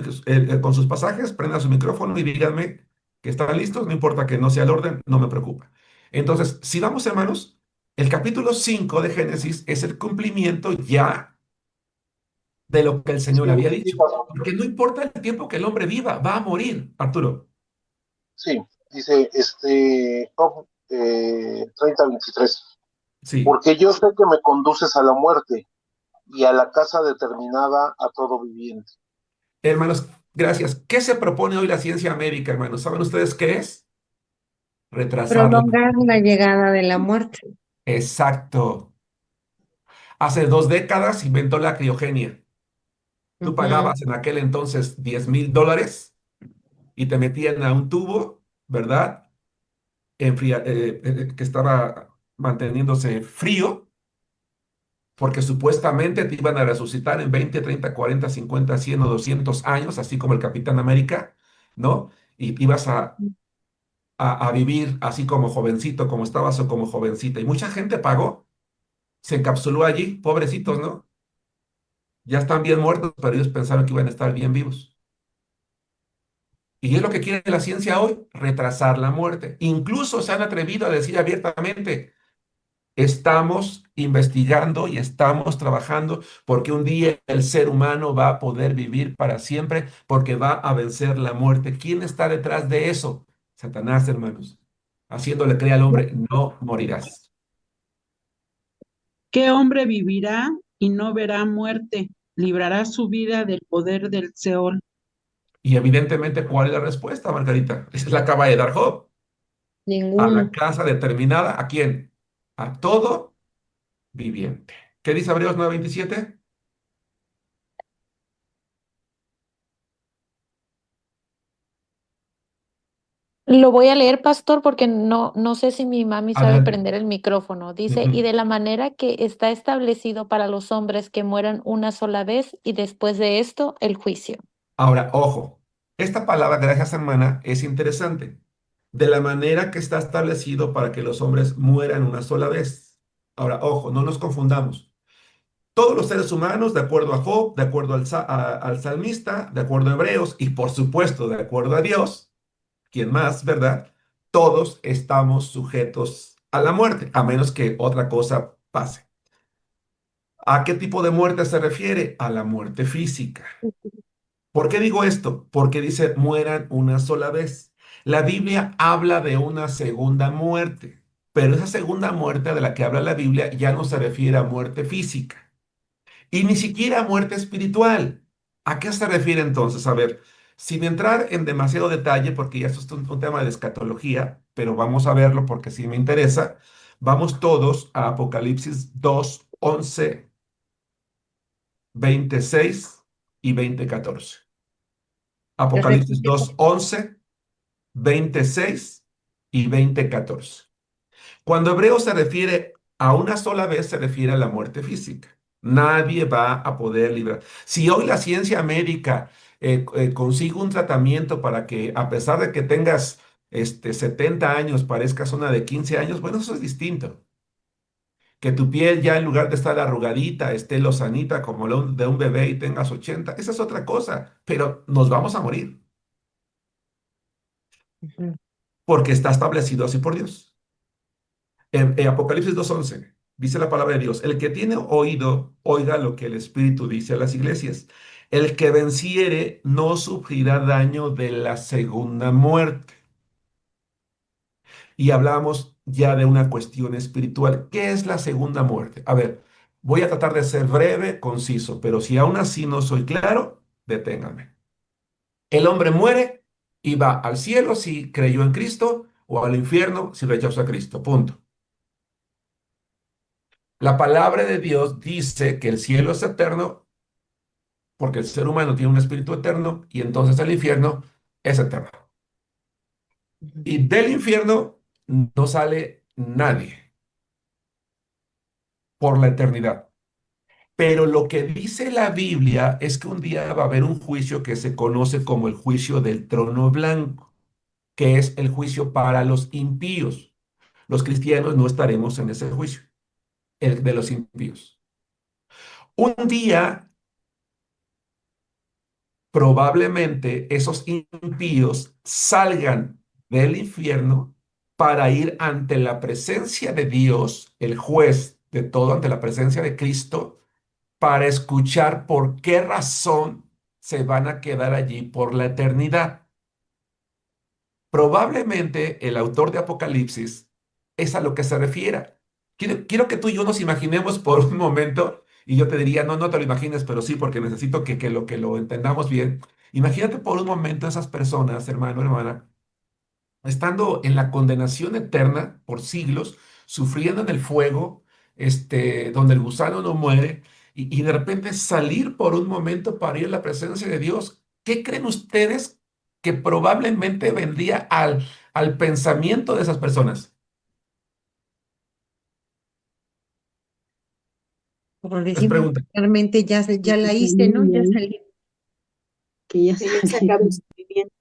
con sus pasajes, prendan su micrófono y díganme que están listos, no importa que no sea el orden, no me preocupa. Entonces, si vamos, hermanos, el capítulo 5 de Génesis es el cumplimiento ya de lo que el Señor había Sí, dicho. pastor. Porque no importa el tiempo que el hombre viva, va a morir, Arturo. Sí, dice Job 30:23. Sí. Porque yo sé que me conduces a la muerte y a la casa determinada a todo viviente. Hermanos, gracias. ¿Qué se propone hoy la ciencia médica, hermanos? ¿Saben ustedes qué es? Retrasar la... Prolongar la llegada de la muerte. Exacto. Hace 2 décadas inventó la criogenia. Tú Ujú. pagabas en aquel entonces $10,000 y te metían a un tubo, ¿verdad? Que estaba manteniéndose frío, porque supuestamente te iban a resucitar en 20, 30, 40, 50, 100 o 200 años, así como el Capitán América, ¿no? Y ibas a vivir así como jovencito, como estabas o como jovencita. Y mucha gente pagó, se encapsuló allí, pobrecitos, ¿no? Ya están bien muertos, pero ellos pensaron que iban a estar bien vivos. Y es lo que quiere la ciencia hoy, retrasar la muerte. Incluso se han atrevido a decir abiertamente, estamos investigando y estamos trabajando porque un día el ser humano va a poder vivir para siempre porque va a vencer la muerte. ¿Quién está detrás de eso? Satanás, hermanos. Haciéndole creer al hombre, no morirás. ¿Qué hombre vivirá y no verá muerte? Librará su vida del poder del Seol. Y evidentemente, ¿cuál es la respuesta, Margarita? Esa es la que acaba de dar Job. A la Ninguno. casa determinada, ¿a quién? A todo viviente. ¿Qué dice Hebreos 9:27? Lo voy a leer, pastor, porque no sé si mi mami sabe Adelante. prender el micrófono. Dice, y Ujú. de la manera que está establecido para los hombres que mueran una sola vez y después de esto el juicio. Ahora, ojo, esta palabra, gracias hermana, es interesante. De la manera que está establecido para que los hombres mueran una sola vez. Ahora, ojo, no nos confundamos. Todos los seres humanos, de acuerdo a Job, de acuerdo al salmista, de acuerdo a Hebreos y por supuesto de acuerdo a Dios, ¿quién más, verdad? Todos estamos sujetos a la muerte, a menos que otra cosa pase. ¿A qué tipo de muerte se refiere? A la muerte física. ¿Por qué digo esto? Porque dice mueran una sola vez. La Biblia habla de una segunda muerte, pero esa segunda muerte de la que habla la Biblia ya no se refiere a muerte física y ni siquiera a muerte espiritual. ¿A qué se refiere entonces? A ver, sin entrar en demasiado detalle, porque ya esto es un tema de escatología, pero vamos a verlo porque sí me interesa. Vamos todos a Apocalipsis 2, 11, 26 y 20:14. Apocalipsis Repite. 2, 11, 26 y 20:14. Cuando hebreo se refiere a una sola vez, se refiere a la muerte física. Nadie va a poder librar. Si hoy la ciencia médica consigue un tratamiento para que, a pesar de que tengas 70 años, parezcas una de 15 años, bueno, eso es distinto. Que tu piel ya en lugar de estar arrugadita, esté lozanita como la de un bebé y tengas 80, esa es otra cosa, pero nos vamos a morir Ujú. porque está establecido así por Dios. En Apocalipsis 2:11 dice la palabra de Dios, el que tiene oído, oiga lo que el Espíritu dice a las iglesias. El que venciere no sufrirá daño de la segunda muerte. Y hablamos ya de una cuestión espiritual. ¿Qué es la segunda muerte? A ver, voy a tratar de ser breve, conciso, pero si aún así no soy claro, deténganme. El hombre muere y va al cielo si creyó en Cristo o al infierno si rechazó a Cristo. Punto. La palabra de Dios dice que el cielo es eterno porque el ser humano tiene un espíritu eterno y entonces el infierno es eterno. Y del infierno no sale nadie por la eternidad. Pero lo que dice la Biblia es que un día va a haber un juicio que se conoce como el juicio del trono blanco, que es el juicio para los impíos. Los cristianos no estaremos en ese juicio, el de los impíos. Un día, probablemente esos impíos salgan del infierno para ir ante la presencia de Dios, el juez de todo, ante la presencia de Cristo, para escuchar por qué razón se van a quedar allí por la eternidad. Probablemente el autor de Apocalipsis es a lo que se refiera. Quiero que tú y yo nos imaginemos por un momento, y yo te diría, no, no te lo imagines, pero sí, porque necesito que lo entendamos bien. Imagínate por un momento esas personas, hermano, hermana, estando en la condenación eterna por siglos, sufriendo en el fuego, donde el gusano no muere, y de repente salir por un momento para ir a la presencia de Dios. ¿Qué creen ustedes que probablemente vendría al pensamiento de esas personas? Como Les decimos pregunto, realmente ya la hice, ¿no? Ya salí. Que ya Que ya se salí. acabó su vivienda.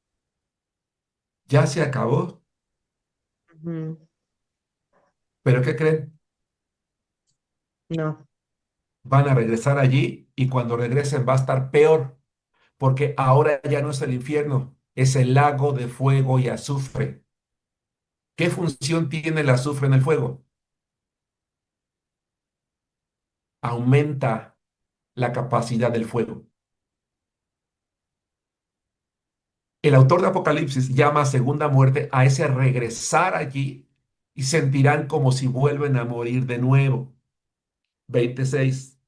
ya se acabó, Ujú. pero ¿qué creen? No. Van a regresar allí y cuando regresen va a estar peor, porque ahora ya no es el infierno, es el lago de fuego y azufre. ¿Qué función tiene el azufre en el fuego? Aumenta la capacidad del fuego. El autor de Apocalipsis llama a segunda muerte a ese regresar allí y sentirán como si vuelven a morir de nuevo. 26.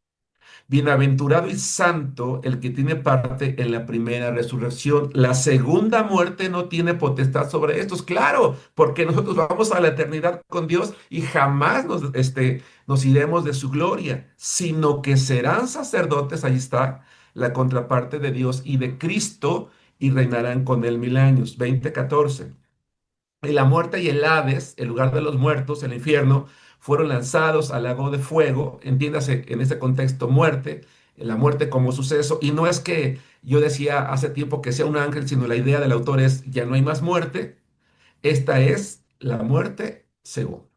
Bienaventurado y santo el que tiene parte en la primera resurrección. La segunda muerte no tiene potestad sobre estos. Claro, porque nosotros vamos a la eternidad con Dios y jamás nos iremos de su gloria, sino que serán sacerdotes, ahí está, la contraparte de Dios y de Cristo, y reinarán con él 1000 años. 20:14. Y la muerte y el Hades, el lugar de los muertos, el infierno, fueron lanzados al lago de fuego. Entiéndase en este contexto muerte, la muerte como suceso. Y no es que yo decía hace tiempo que sea un ángel, sino la idea del autor es ya no hay más muerte. Esta es la muerte segunda.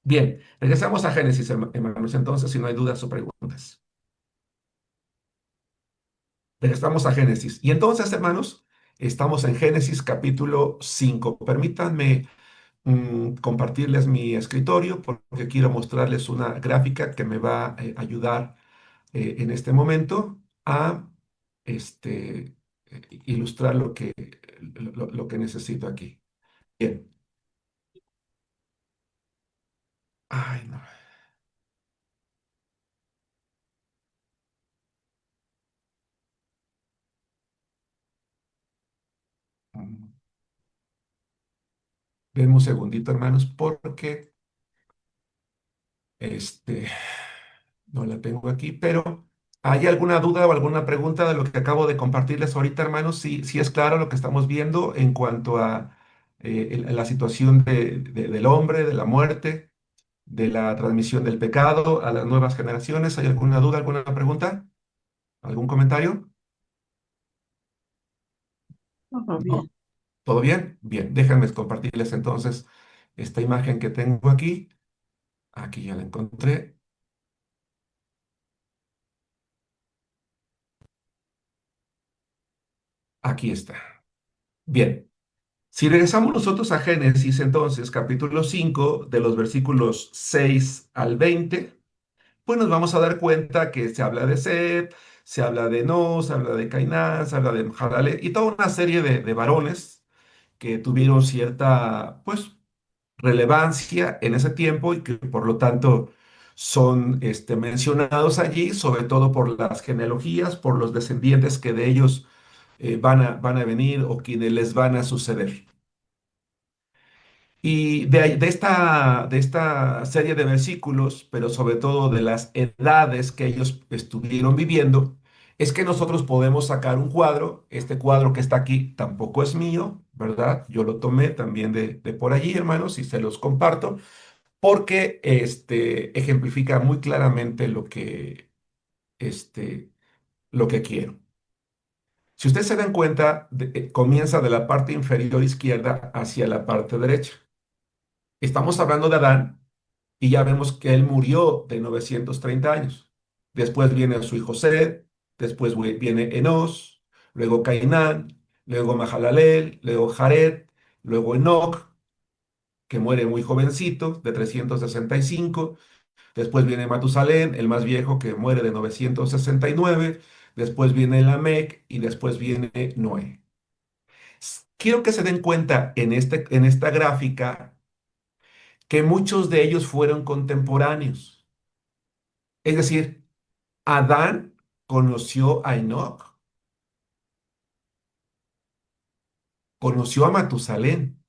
Bien, regresamos a Génesis, hermanos, entonces, si no hay dudas o preguntas. Regresamos a Génesis. Y entonces, hermanos, estamos en Génesis capítulo 5. Permítanme compartirles mi escritorio porque quiero mostrarles una gráfica que me va a ayudar en este momento a ilustrar lo que necesito aquí. Bien. Ay, no. Mm. Denme un segundito, hermanos, porque este, no la tengo aquí, pero ¿hay alguna duda o alguna pregunta de lo que acabo de compartirles ahorita, hermanos? Sí es claro lo que estamos viendo en cuanto a la situación del hombre, de la muerte, de la transmisión del pecado a las nuevas generaciones. ¿Hay alguna duda, alguna pregunta? ¿Algún comentario? Todo ¿No? bien. ¿Todo bien? Bien, déjenme compartirles entonces esta imagen que tengo aquí. Aquí ya la encontré. Aquí está. Bien. Si regresamos nosotros a Génesis, entonces, capítulo 5, de los versículos 6 al 20, pues nos vamos a dar cuenta que se habla de Set, se habla de No, se habla de Cainán, se habla de Mahalalel y toda una serie de varones que tuvieron cierta, pues, relevancia en ese tiempo y que por lo tanto son mencionados allí, sobre todo por las genealogías, por los descendientes que de ellos van a venir o quienes les van a suceder. Y de esta serie de versículos, pero sobre todo de las edades que ellos estuvieron viviendo, es que nosotros podemos sacar un cuadro. Este cuadro que está aquí tampoco es mío, ¿verdad? Yo lo tomé también de por allí, hermanos, y se los comparto, porque ejemplifica muy claramente lo que quiero. Si ustedes se dan cuenta, comienza de la parte inferior izquierda hacia la parte derecha. Estamos hablando de Adán y ya vemos que él murió de 930 años. Después viene su hijo Sed, después viene Enos, luego Cainán, luego Mahalalel, luego Jared, luego Enoc, que muere muy jovencito, de 365. Después viene Matusalén, el más viejo, que muere de 969. Después viene Lamec y después viene Noé. Quiero que se den cuenta en esta gráfica que muchos de ellos fueron contemporáneos. Es decir, Adán conoció a Enoc, conoció a Matusalén,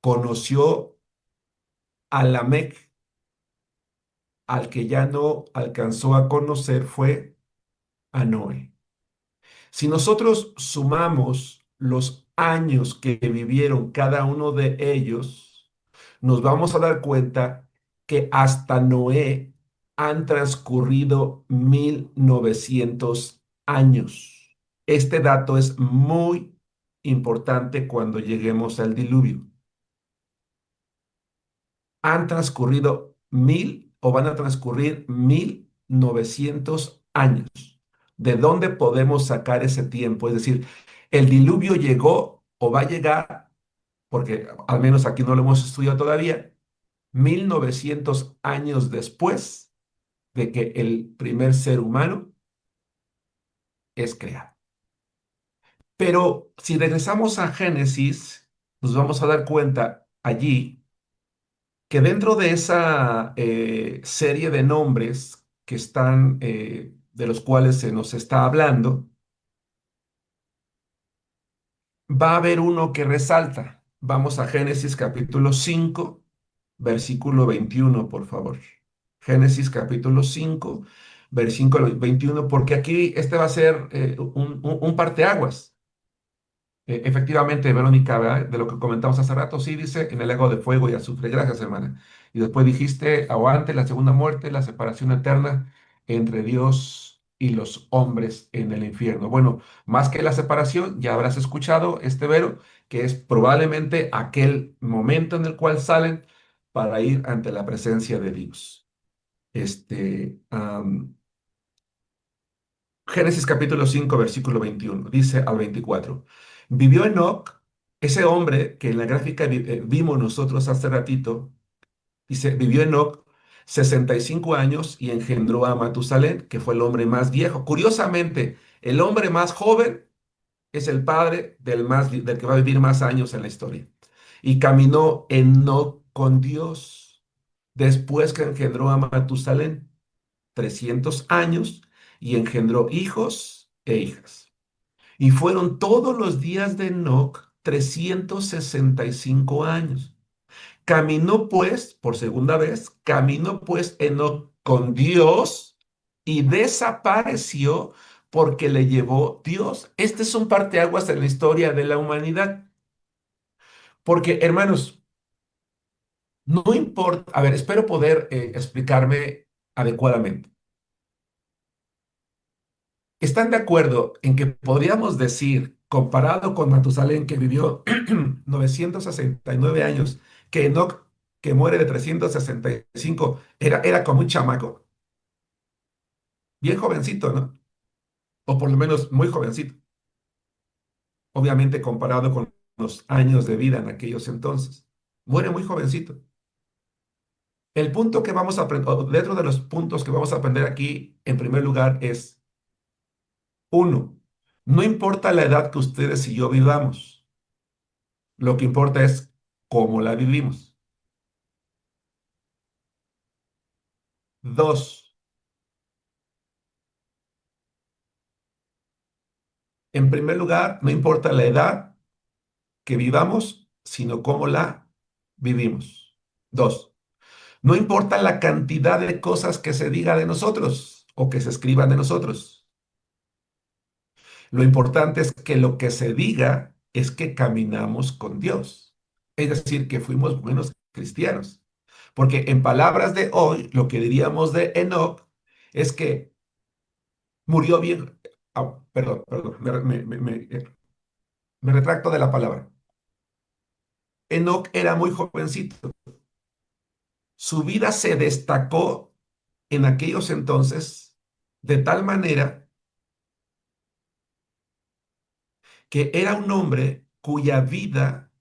conoció a Lamec. Al que ya no alcanzó a conocer fue a Noé. Si nosotros sumamos los años que vivieron cada uno de ellos, nos vamos a dar cuenta que hasta Noé han transcurrido 1900 años. Este dato es muy importante cuando lleguemos al diluvio. Han transcurrido 1000 o van a transcurrir 1900 años. ¿De dónde podemos sacar ese tiempo? Es decir, el diluvio llegó o va a llegar, porque al menos aquí no lo hemos estudiado todavía, 1900 años después de que el primer ser humano es creado. Pero si regresamos a Génesis, nos vamos a dar cuenta allí que dentro de esa serie de nombres que están, de los cuales se nos está hablando, va a haber uno que resalta. Vamos a Génesis capítulo 5, versículo 21, por favor. Génesis capítulo 5, versículo 21, porque aquí va a ser un parteaguas. Efectivamente, Verónica, ¿verdad? De lo que comentamos hace rato, sí dice en el lago de fuego y azufre. Gracias, hermana. Y después dijiste, o antes, la segunda muerte, la separación eterna entre Dios y los hombres en el infierno. Bueno, más que la separación, ya habrás escuchado Vero, que es probablemente aquel momento en el cual salen para ir ante la presencia de Dios. Génesis capítulo 5, versículo 21, dice al 24. Vivió Enoc, ese hombre que en la gráfica vimos nosotros hace ratito, dice, vivió Enoc 65 años y engendró a Matusalén, que fue el hombre más viejo. Curiosamente, el hombre más joven es el padre del que va a vivir más años en la historia. Y caminó Enoc con Dios después que engendró a Matusalén 300 años y engendró hijos e hijas. Y fueron todos los días de Enoc 365 años. Caminó pues, por segunda vez, caminó pues Enoc con Dios y desapareció porque le llevó Dios. Este es un parteaguas en la historia de la humanidad. Porque, hermanos, no importa, a ver, espero poder explicarme adecuadamente. ¿Están de acuerdo en que podríamos decir, comparado con Matusalén, que vivió 969 años, que Enoc, que muere de 365, era como un chamaco? Bien jovencito, ¿no? O por lo menos muy jovencito. Obviamente comparado con los años de vida en aquellos entonces. Muere muy jovencito. El punto que vamos a aprender, dentro de los puntos que vamos a aprender aquí, en primer lugar, es: uno, no importa la edad que ustedes y yo vivamos, lo que importa es cómo la vivimos. Dos, en primer lugar, no importa la edad que vivamos, sino cómo la vivimos. Dos, no importa la cantidad de cosas que se diga de nosotros o que se escriban de nosotros. Lo importante es que lo que se diga es que caminamos con Dios. Es decir, que fuimos buenos cristianos. Porque en palabras de hoy, lo que diríamos de Enoc es que murió bien. Perdón, me retracto de la palabra. Enoc era muy jovencito. Su vida se destacó en aquellos entonces de tal manera que era un hombre cuya vida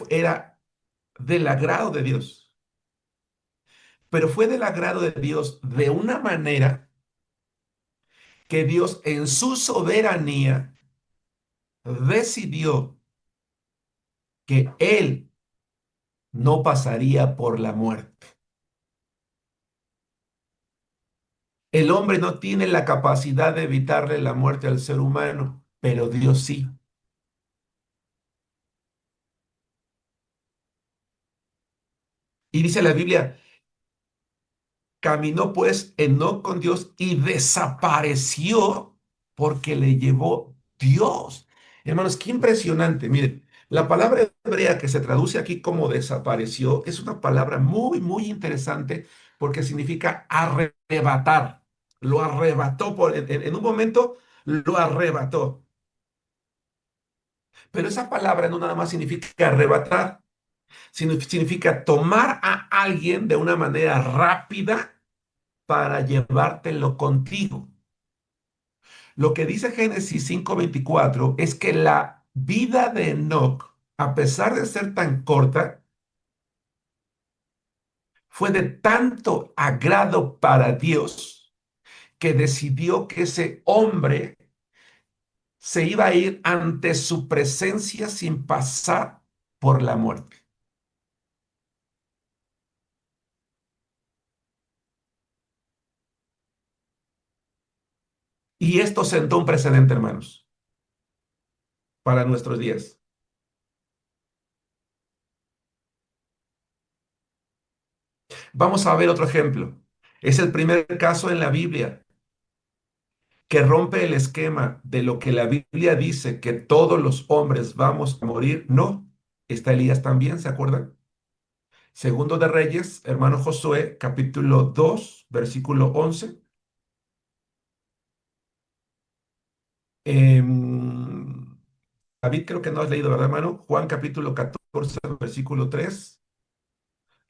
era del agrado de Dios. Pero fue del agrado de Dios de una manera que Dios en su soberanía decidió que él no pasaría por la muerte. El hombre no tiene la capacidad de evitarle la muerte al ser humano, pero Dios sí. Y dice la Biblia, caminó pues Enoc con Dios y desapareció porque le llevó Dios. Hermanos, qué impresionante. Miren, la palabra hebrea que se traduce aquí como desapareció es una palabra muy, muy interesante porque significa arrebatar. Lo arrebató en un momento, lo arrebató. Pero esa palabra no nada más significa arrebatar, sino significa tomar a alguien de una manera rápida para llevártelo contigo. Lo que dice Génesis 5:24 es que la vida de Enoc, a pesar de ser tan corta, fue de tanto agrado para Dios que decidió que ese hombre se iba a ir ante su presencia sin pasar por la muerte. Y esto sentó un precedente, hermanos, para nuestros días. Vamos a ver otro ejemplo. Es el primer caso en la Biblia que rompe el esquema de lo que la Biblia dice que todos los hombres vamos a morir. No, está Elías también, ¿se acuerdan? Segundo de Reyes, hermano Josué, capítulo 2, versículo 11. David, creo que no has leído, ¿verdad, hermano? Juan capítulo 14, versículo 3.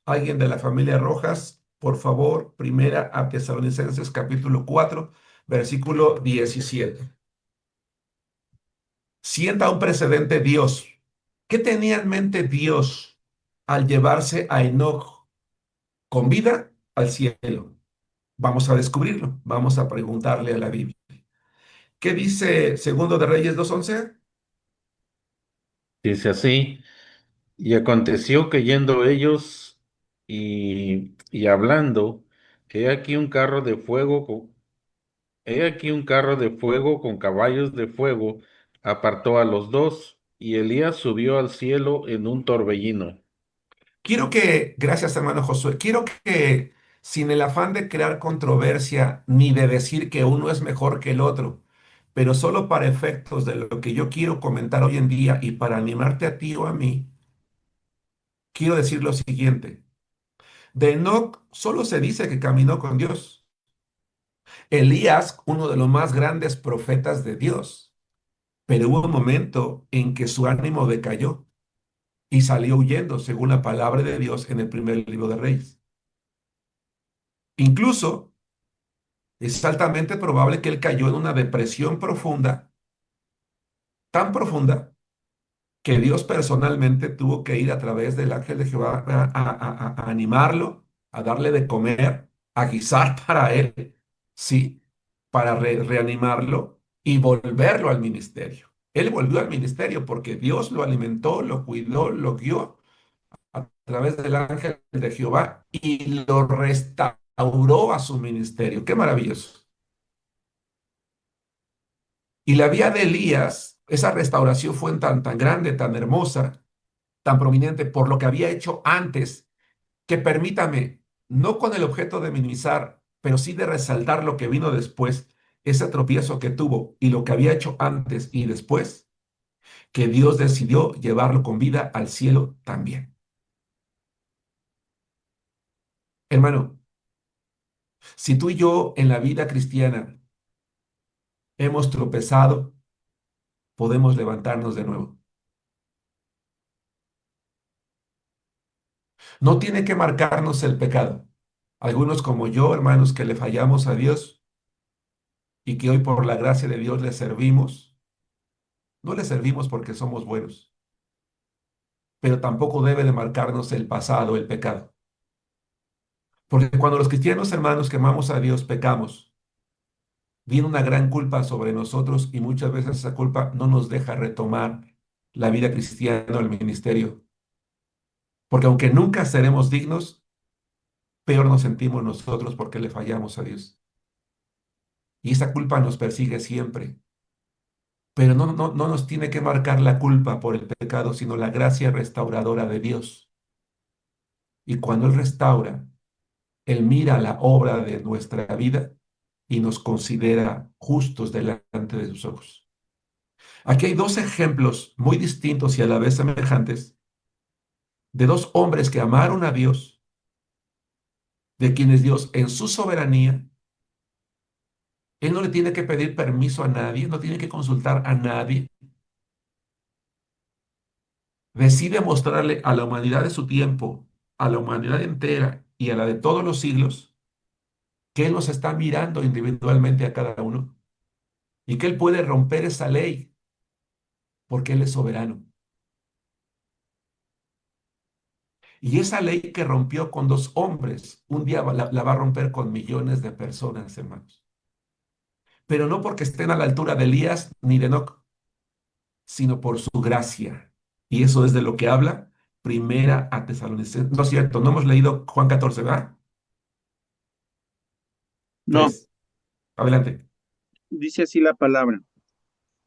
Alguien de la familia Rojas, por favor, primera a Tesalonicenses capítulo 4, versículo 17. Sienta un precedente Dios. ¿Qué tenía en mente Dios al llevarse a Enoc con vida al cielo? Vamos a descubrirlo, vamos a preguntarle a la Biblia. ¿Qué dice Segundo de Reyes 2:11? Dice así, y aconteció que yendo ellos y hablando, he aquí un carro de fuego, he aquí un carro de fuego con caballos de fuego apartó a los dos, y Elías subió al cielo en un torbellino. Gracias hermano Josué, quiero que sin el afán de crear controversia ni de decir que uno es mejor que el otro, pero solo para efectos de lo que yo quiero comentar hoy en día y para animarte a ti o a mí, quiero decir lo siguiente. De Enoc solo se dice que caminó con Dios. Elías, uno de los más grandes profetas de Dios, pero hubo un momento en que su ánimo decayó y salió huyendo, según la palabra de Dios en el primer libro de Reyes. Incluso es altamente probable que él cayó en una depresión profunda, tan profunda, que Dios personalmente tuvo que ir a través del ángel de Jehová a animarlo, a darle de comer, a guisar para él, sí, para reanimarlo y volverlo al ministerio. Él volvió al ministerio porque Dios lo alimentó, lo cuidó, lo guió a través del ángel de Jehová y lo restauró restauró a su ministerio. Qué maravilloso. Y la vida de Elías, esa restauración fue tan grande, tan hermosa, tan prominente por lo que había hecho antes, que permítame, no con el objeto de minimizar, pero sí de resaltar lo que vino después, ese tropiezo que tuvo y lo que había hecho antes y después, que Dios decidió llevarlo con vida al cielo también. Hermano, si tú y yo en la vida cristiana hemos tropezado, podemos levantarnos de nuevo. No tiene que marcarnos el pecado. Algunos como yo, hermanos, que le fallamos a Dios y que hoy por la gracia de Dios le servimos, no le servimos porque somos buenos, pero tampoco debe de marcarnos el pasado, el pecado. Porque cuando los cristianos, hermanos, que amamos a Dios, pecamos, viene una gran culpa sobre nosotros y muchas veces esa culpa no nos deja retomar la vida cristiana o el ministerio. Porque aunque nunca seremos dignos, peor nos sentimos nosotros porque le fallamos a Dios. Y esa culpa nos persigue siempre. Pero no nos tiene que marcar la culpa por el pecado, sino la gracia restauradora de Dios. Y cuando Él restaura, Él mira la obra de nuestra vida y nos considera justos delante de sus ojos. Aquí hay dos ejemplos muy distintos y a la vez semejantes de dos hombres que amaron a Dios, de quienes Dios en su soberanía, Él no le tiene que pedir permiso a nadie, no tiene que consultar a nadie, decide mostrarle a la humanidad de su tiempo, a la humanidad entera y a la de todos los siglos, que Él nos está mirando individualmente a cada uno y que Él puede romper esa ley porque Él es soberano. Y esa ley que rompió con dos hombres, un día la va a romper con millones de personas, hermanos. Pero no porque estén a la altura de Elías ni de Enoc, sino por su gracia. Y eso es de lo que habla Primera a Tesalonicenses. No es cierto, no hemos leído Juan 14, ¿verdad? No, Pues, adelante. dice así la palabra.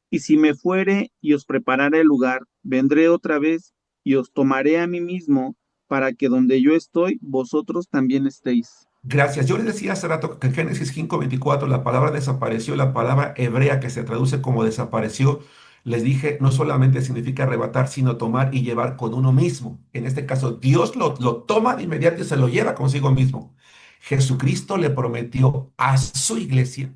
Y si me fuere y os preparare el lugar, vendré otra vez y os tomaré a mí mismo, para que donde yo estoy, vosotros también estéis. Gracias. Yo les decía hace rato que en Génesis 5:24 la palabra desapareció, la palabra hebrea que se traduce como desapareció, les dije, no solamente significa arrebatar, sino tomar y llevar con uno mismo. En este caso, Dios lo toma de inmediato y se lo lleva consigo mismo. Jesucristo le prometió a su iglesia,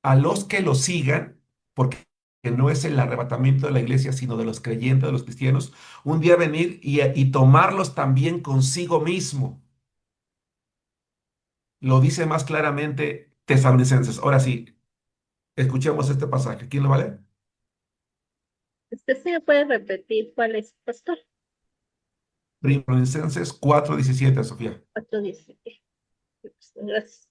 a los que lo sigan, porque no es el arrebatamiento de la iglesia, sino de los creyentes, de los cristianos, un día venir y tomarlos también consigo mismo. Lo dice más claramente Tesalonicenses. Ahora sí, escuchemos este pasaje. ¿Quién lo va a leer? ¿Usted se puede repetir cuál es, pastor? Tesalonicenses 4:17, Sofía. 4:17. Gracias.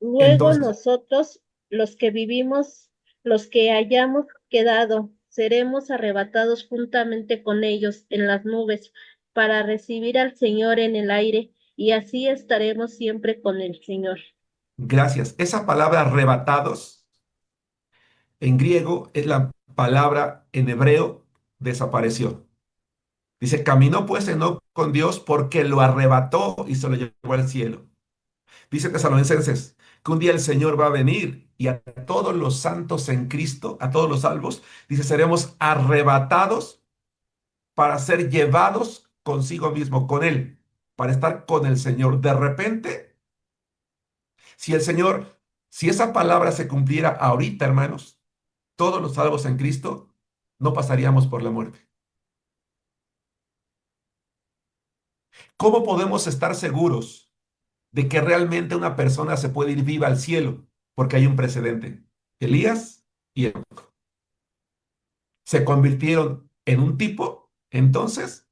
Luego Entonces, nosotros, los que vivimos, los que hayamos quedado, seremos arrebatados juntamente con ellos en las nubes para recibir al Señor en el aire, y así estaremos siempre con el Señor. gracias. Esa palabra arrebatados en griego es la palabra en hebreo desapareció. Dice, caminó pues Enoc con Dios porque lo arrebató y se lo llevó al cielo. Dice Tesalonicenses que un día el Señor va a venir y a todos los santos en Cristo, a todos los salvos, dice, seremos arrebatados para ser llevados consigo mismo, con Él, para estar con el Señor. De repente, si el Señor, si esa palabra se cumpliera ahorita, hermanos, todos los salvos en Cristo, no pasaríamos por la muerte. ¿Cómo podemos estar seguros de que realmente una persona se puede ir viva al cielo? Porque hay un precedente. Elías y Enoc se convirtieron en un tipo, entonces,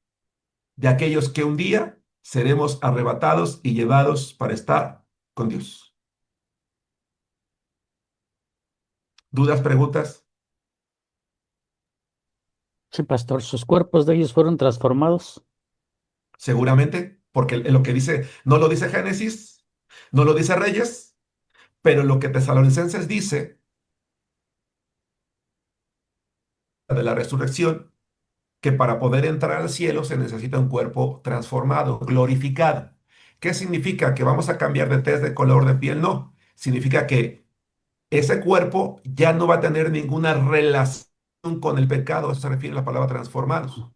de aquellos que un día seremos arrebatados y llevados para estar con Dios. ¿Dudas, preguntas? Sí, pastor, sus cuerpos de ellos fueron transformados. Seguramente. porque lo que dice, no lo dice Génesis, no lo dice Reyes, pero lo que Tesalonicenses dice de la resurrección, que para poder entrar al cielo se necesita un cuerpo transformado, glorificado. ¿Qué significa? ¿Que vamos a cambiar de tez de color de piel? No. Significa que ese cuerpo ya no va a tener ninguna relación con el pecado. Eso se refiere a la palabra transformados.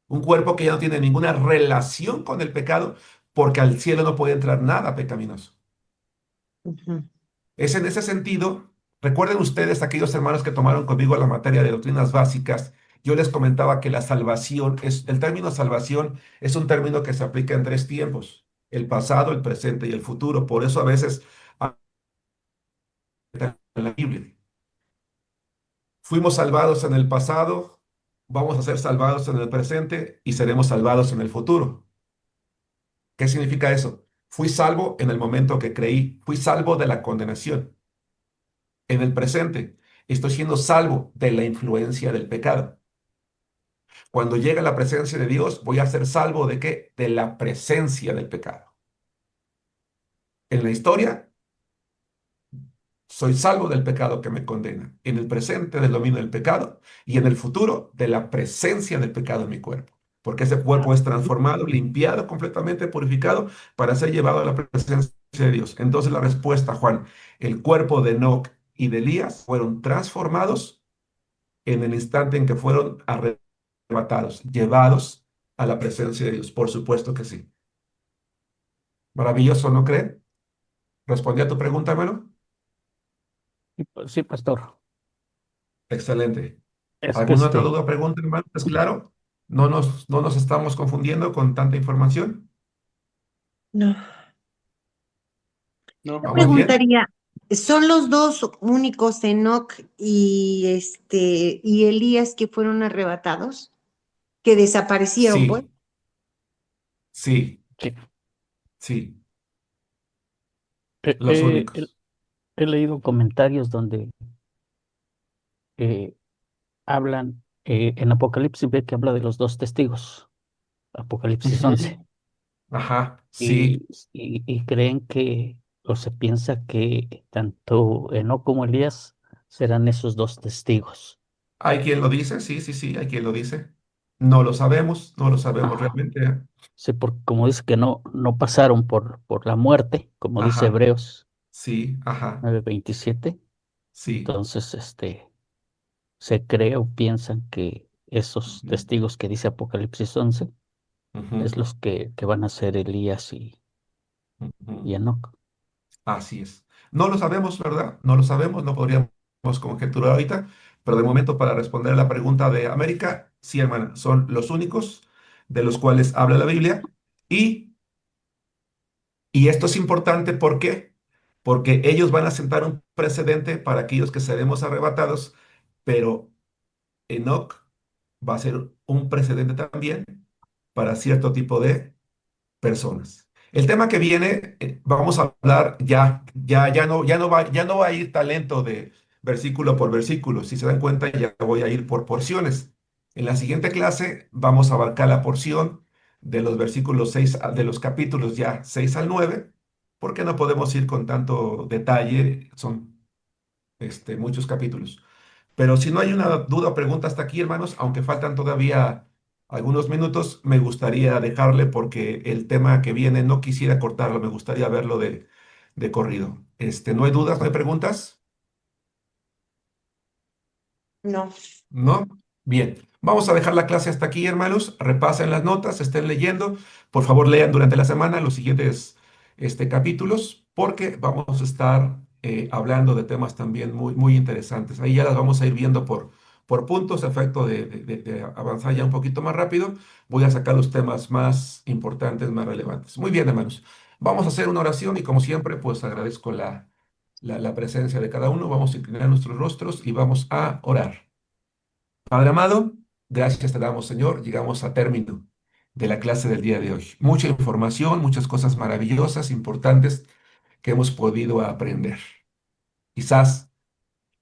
Un cuerpo que ya no tiene ninguna relación con el pecado, porque al cielo no puede entrar nada pecaminoso. Ujú. Es en ese sentido, recuerden ustedes, aquellos hermanos que tomaron conmigo la materia de doctrinas básicas, yo les comentaba que la salvación, el término salvación es un término que se aplica en tres tiempos: el pasado, el presente y el futuro. Por eso a veces en la Biblia, fuimos salvados en el pasado, vamos a ser salvados en el presente y seremos salvados en el futuro. ¿Qué significa eso? Fui salvo en el momento que creí, fui salvo de la condenación. En el presente, estoy siendo salvo de la influencia del pecado. Cuando llegue la presencia de Dios, voy a ser salvo ¿de qué? De la presencia del pecado. En la historia, soy salvo del pecado que me condena. En el presente, del dominio del pecado. Y en el futuro, de la presencia del pecado en mi cuerpo. Porque ese cuerpo es transformado, limpiado, completamente purificado para ser llevado a la presencia de Dios. Entonces la respuesta, Juan, el cuerpo de Enoc y de Elías fueron transformados en el instante en que fueron arrebatados, llevados a la presencia de Dios. Por supuesto que sí. Maravilloso, ¿no creen? ¿Respondí a tu pregunta, hermano? Sí, pastor. Excelente. Es que ¿Alguna otra duda o pregunta, hermano? ¿Es claro? ¿No nos estamos confundiendo con tanta información? No. No. Yo ¿Vamos bien? preguntaría, ¿son los dos únicos Enoc y Elías que fueron arrebatados? ¿Que desaparecieron, pues? Sí, sí. sí, He, los he- he- únicos. he leído comentarios donde eh, hablan, en Apocalipsis ve que habla de los dos testigos, Apocalipsis 11, Ujú. Ajá, sí. y creen que, o se piensa que tanto Enoc como Elías serán esos dos testigos. ¿Hay quien lo dice? Sí, sí, sí, hay quien lo dice. No lo sabemos, no lo sabemos Ajá. realmente. Sí, como dice que no pasaron por la muerte, como dice Ajá, Hebreos sí, ajá, 9:27. sí. Entonces, se cree o piensan que esos Ujú, testigos que dice Apocalipsis 11 ujú, es los que van a ser Elías y ujú. Enoc. Así es. No lo sabemos, ¿verdad? No lo sabemos, no podríamos conjeturar ahorita, pero de momento para responder a la pregunta de América, sí, hermana, son los únicos de los cuales habla la Biblia y, y esto es importante, ¿por qué? Porque ellos van a sentar un precedente para aquellos que seremos arrebatados, pero Enoc va a ser un precedente también para cierto tipo de personas. El tema que viene, vamos a hablar ya no va a ir talento de versículo por versículo. Si se dan cuenta, ya voy a ir por porciones. En la siguiente clase vamos a abarcar la porción de los versículos 6, de los capítulos ya 6 al 9, porque no podemos ir con tanto detalle, son muchos capítulos. Pero si no hay una duda o pregunta hasta aquí, hermanos, aunque faltan todavía algunos minutos, me gustaría dejarle porque el tema que viene no quisiera cortarlo, me gustaría verlo de corrido. ¿No hay dudas, no hay preguntas? No. ¿No? Bien, vamos a dejar la clase hasta aquí, hermanos. Repasen las notas, estén leyendo. Por favor, lean durante la semana los siguientes capítulos, porque vamos a estar hablando de temas también muy, muy interesantes. Ahí ya las vamos a ir viendo por puntos, a efecto de avanzar ya un poquito más rápido. Voy a sacar los temas más importantes, más relevantes. Muy bien, hermanos. Vamos a hacer una oración y como siempre, pues agradezco la presencia de cada uno. Vamos a inclinar nuestros rostros y vamos a orar. Padre amado, gracias te damos, Señor. Llegamos a término de la clase del día de hoy. Mucha información, muchas cosas maravillosas, importantes que hemos podido aprender. Quizás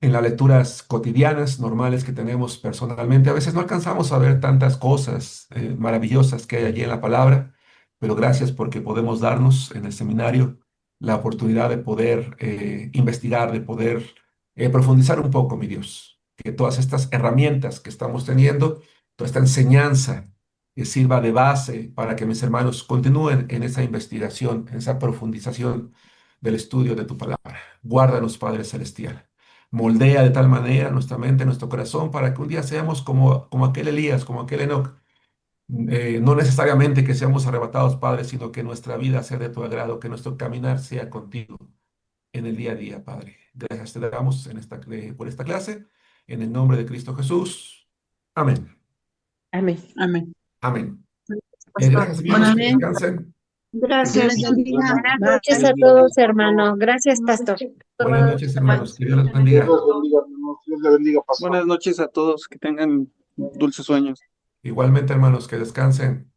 en las lecturas cotidianas, normales que tenemos personalmente, a veces no alcanzamos a ver tantas cosas maravillosas que hay allí en la palabra, pero gracias porque podemos darnos en el seminario la oportunidad de poder investigar, de poder profundizar un poco, mi Dios. Que todas estas herramientas que estamos teniendo, toda esta enseñanza, que sirva de base para que mis hermanos continúen en esa investigación, en esa profundización del estudio de tu palabra. Guárdanos, Padre Celestial. Moldea de tal manera nuestra mente, nuestro corazón, para que un día seamos como aquel Elías, como aquel Enoc. No necesariamente que seamos arrebatados, Padre, sino que nuestra vida sea de tu agrado, que nuestro caminar sea contigo en el día a día, Padre. Gracias te damos por esta clase, en el nombre de Cristo Jesús. Amén. Amén. Amén. Amén. Pastor. Gracias, hermanos, que Amén. descansen. Gracias. Dios les bendiga. Buenas Bye. noches a todos, hermano. Gracias, pastor. Buenas noches, hermanos. Que Dios los Dios bendiga. les bendiga, hermanos. Dios le bendiga, pastor. Buenas noches a todos, que tengan dulces sueños. Igualmente, hermanos, que descansen.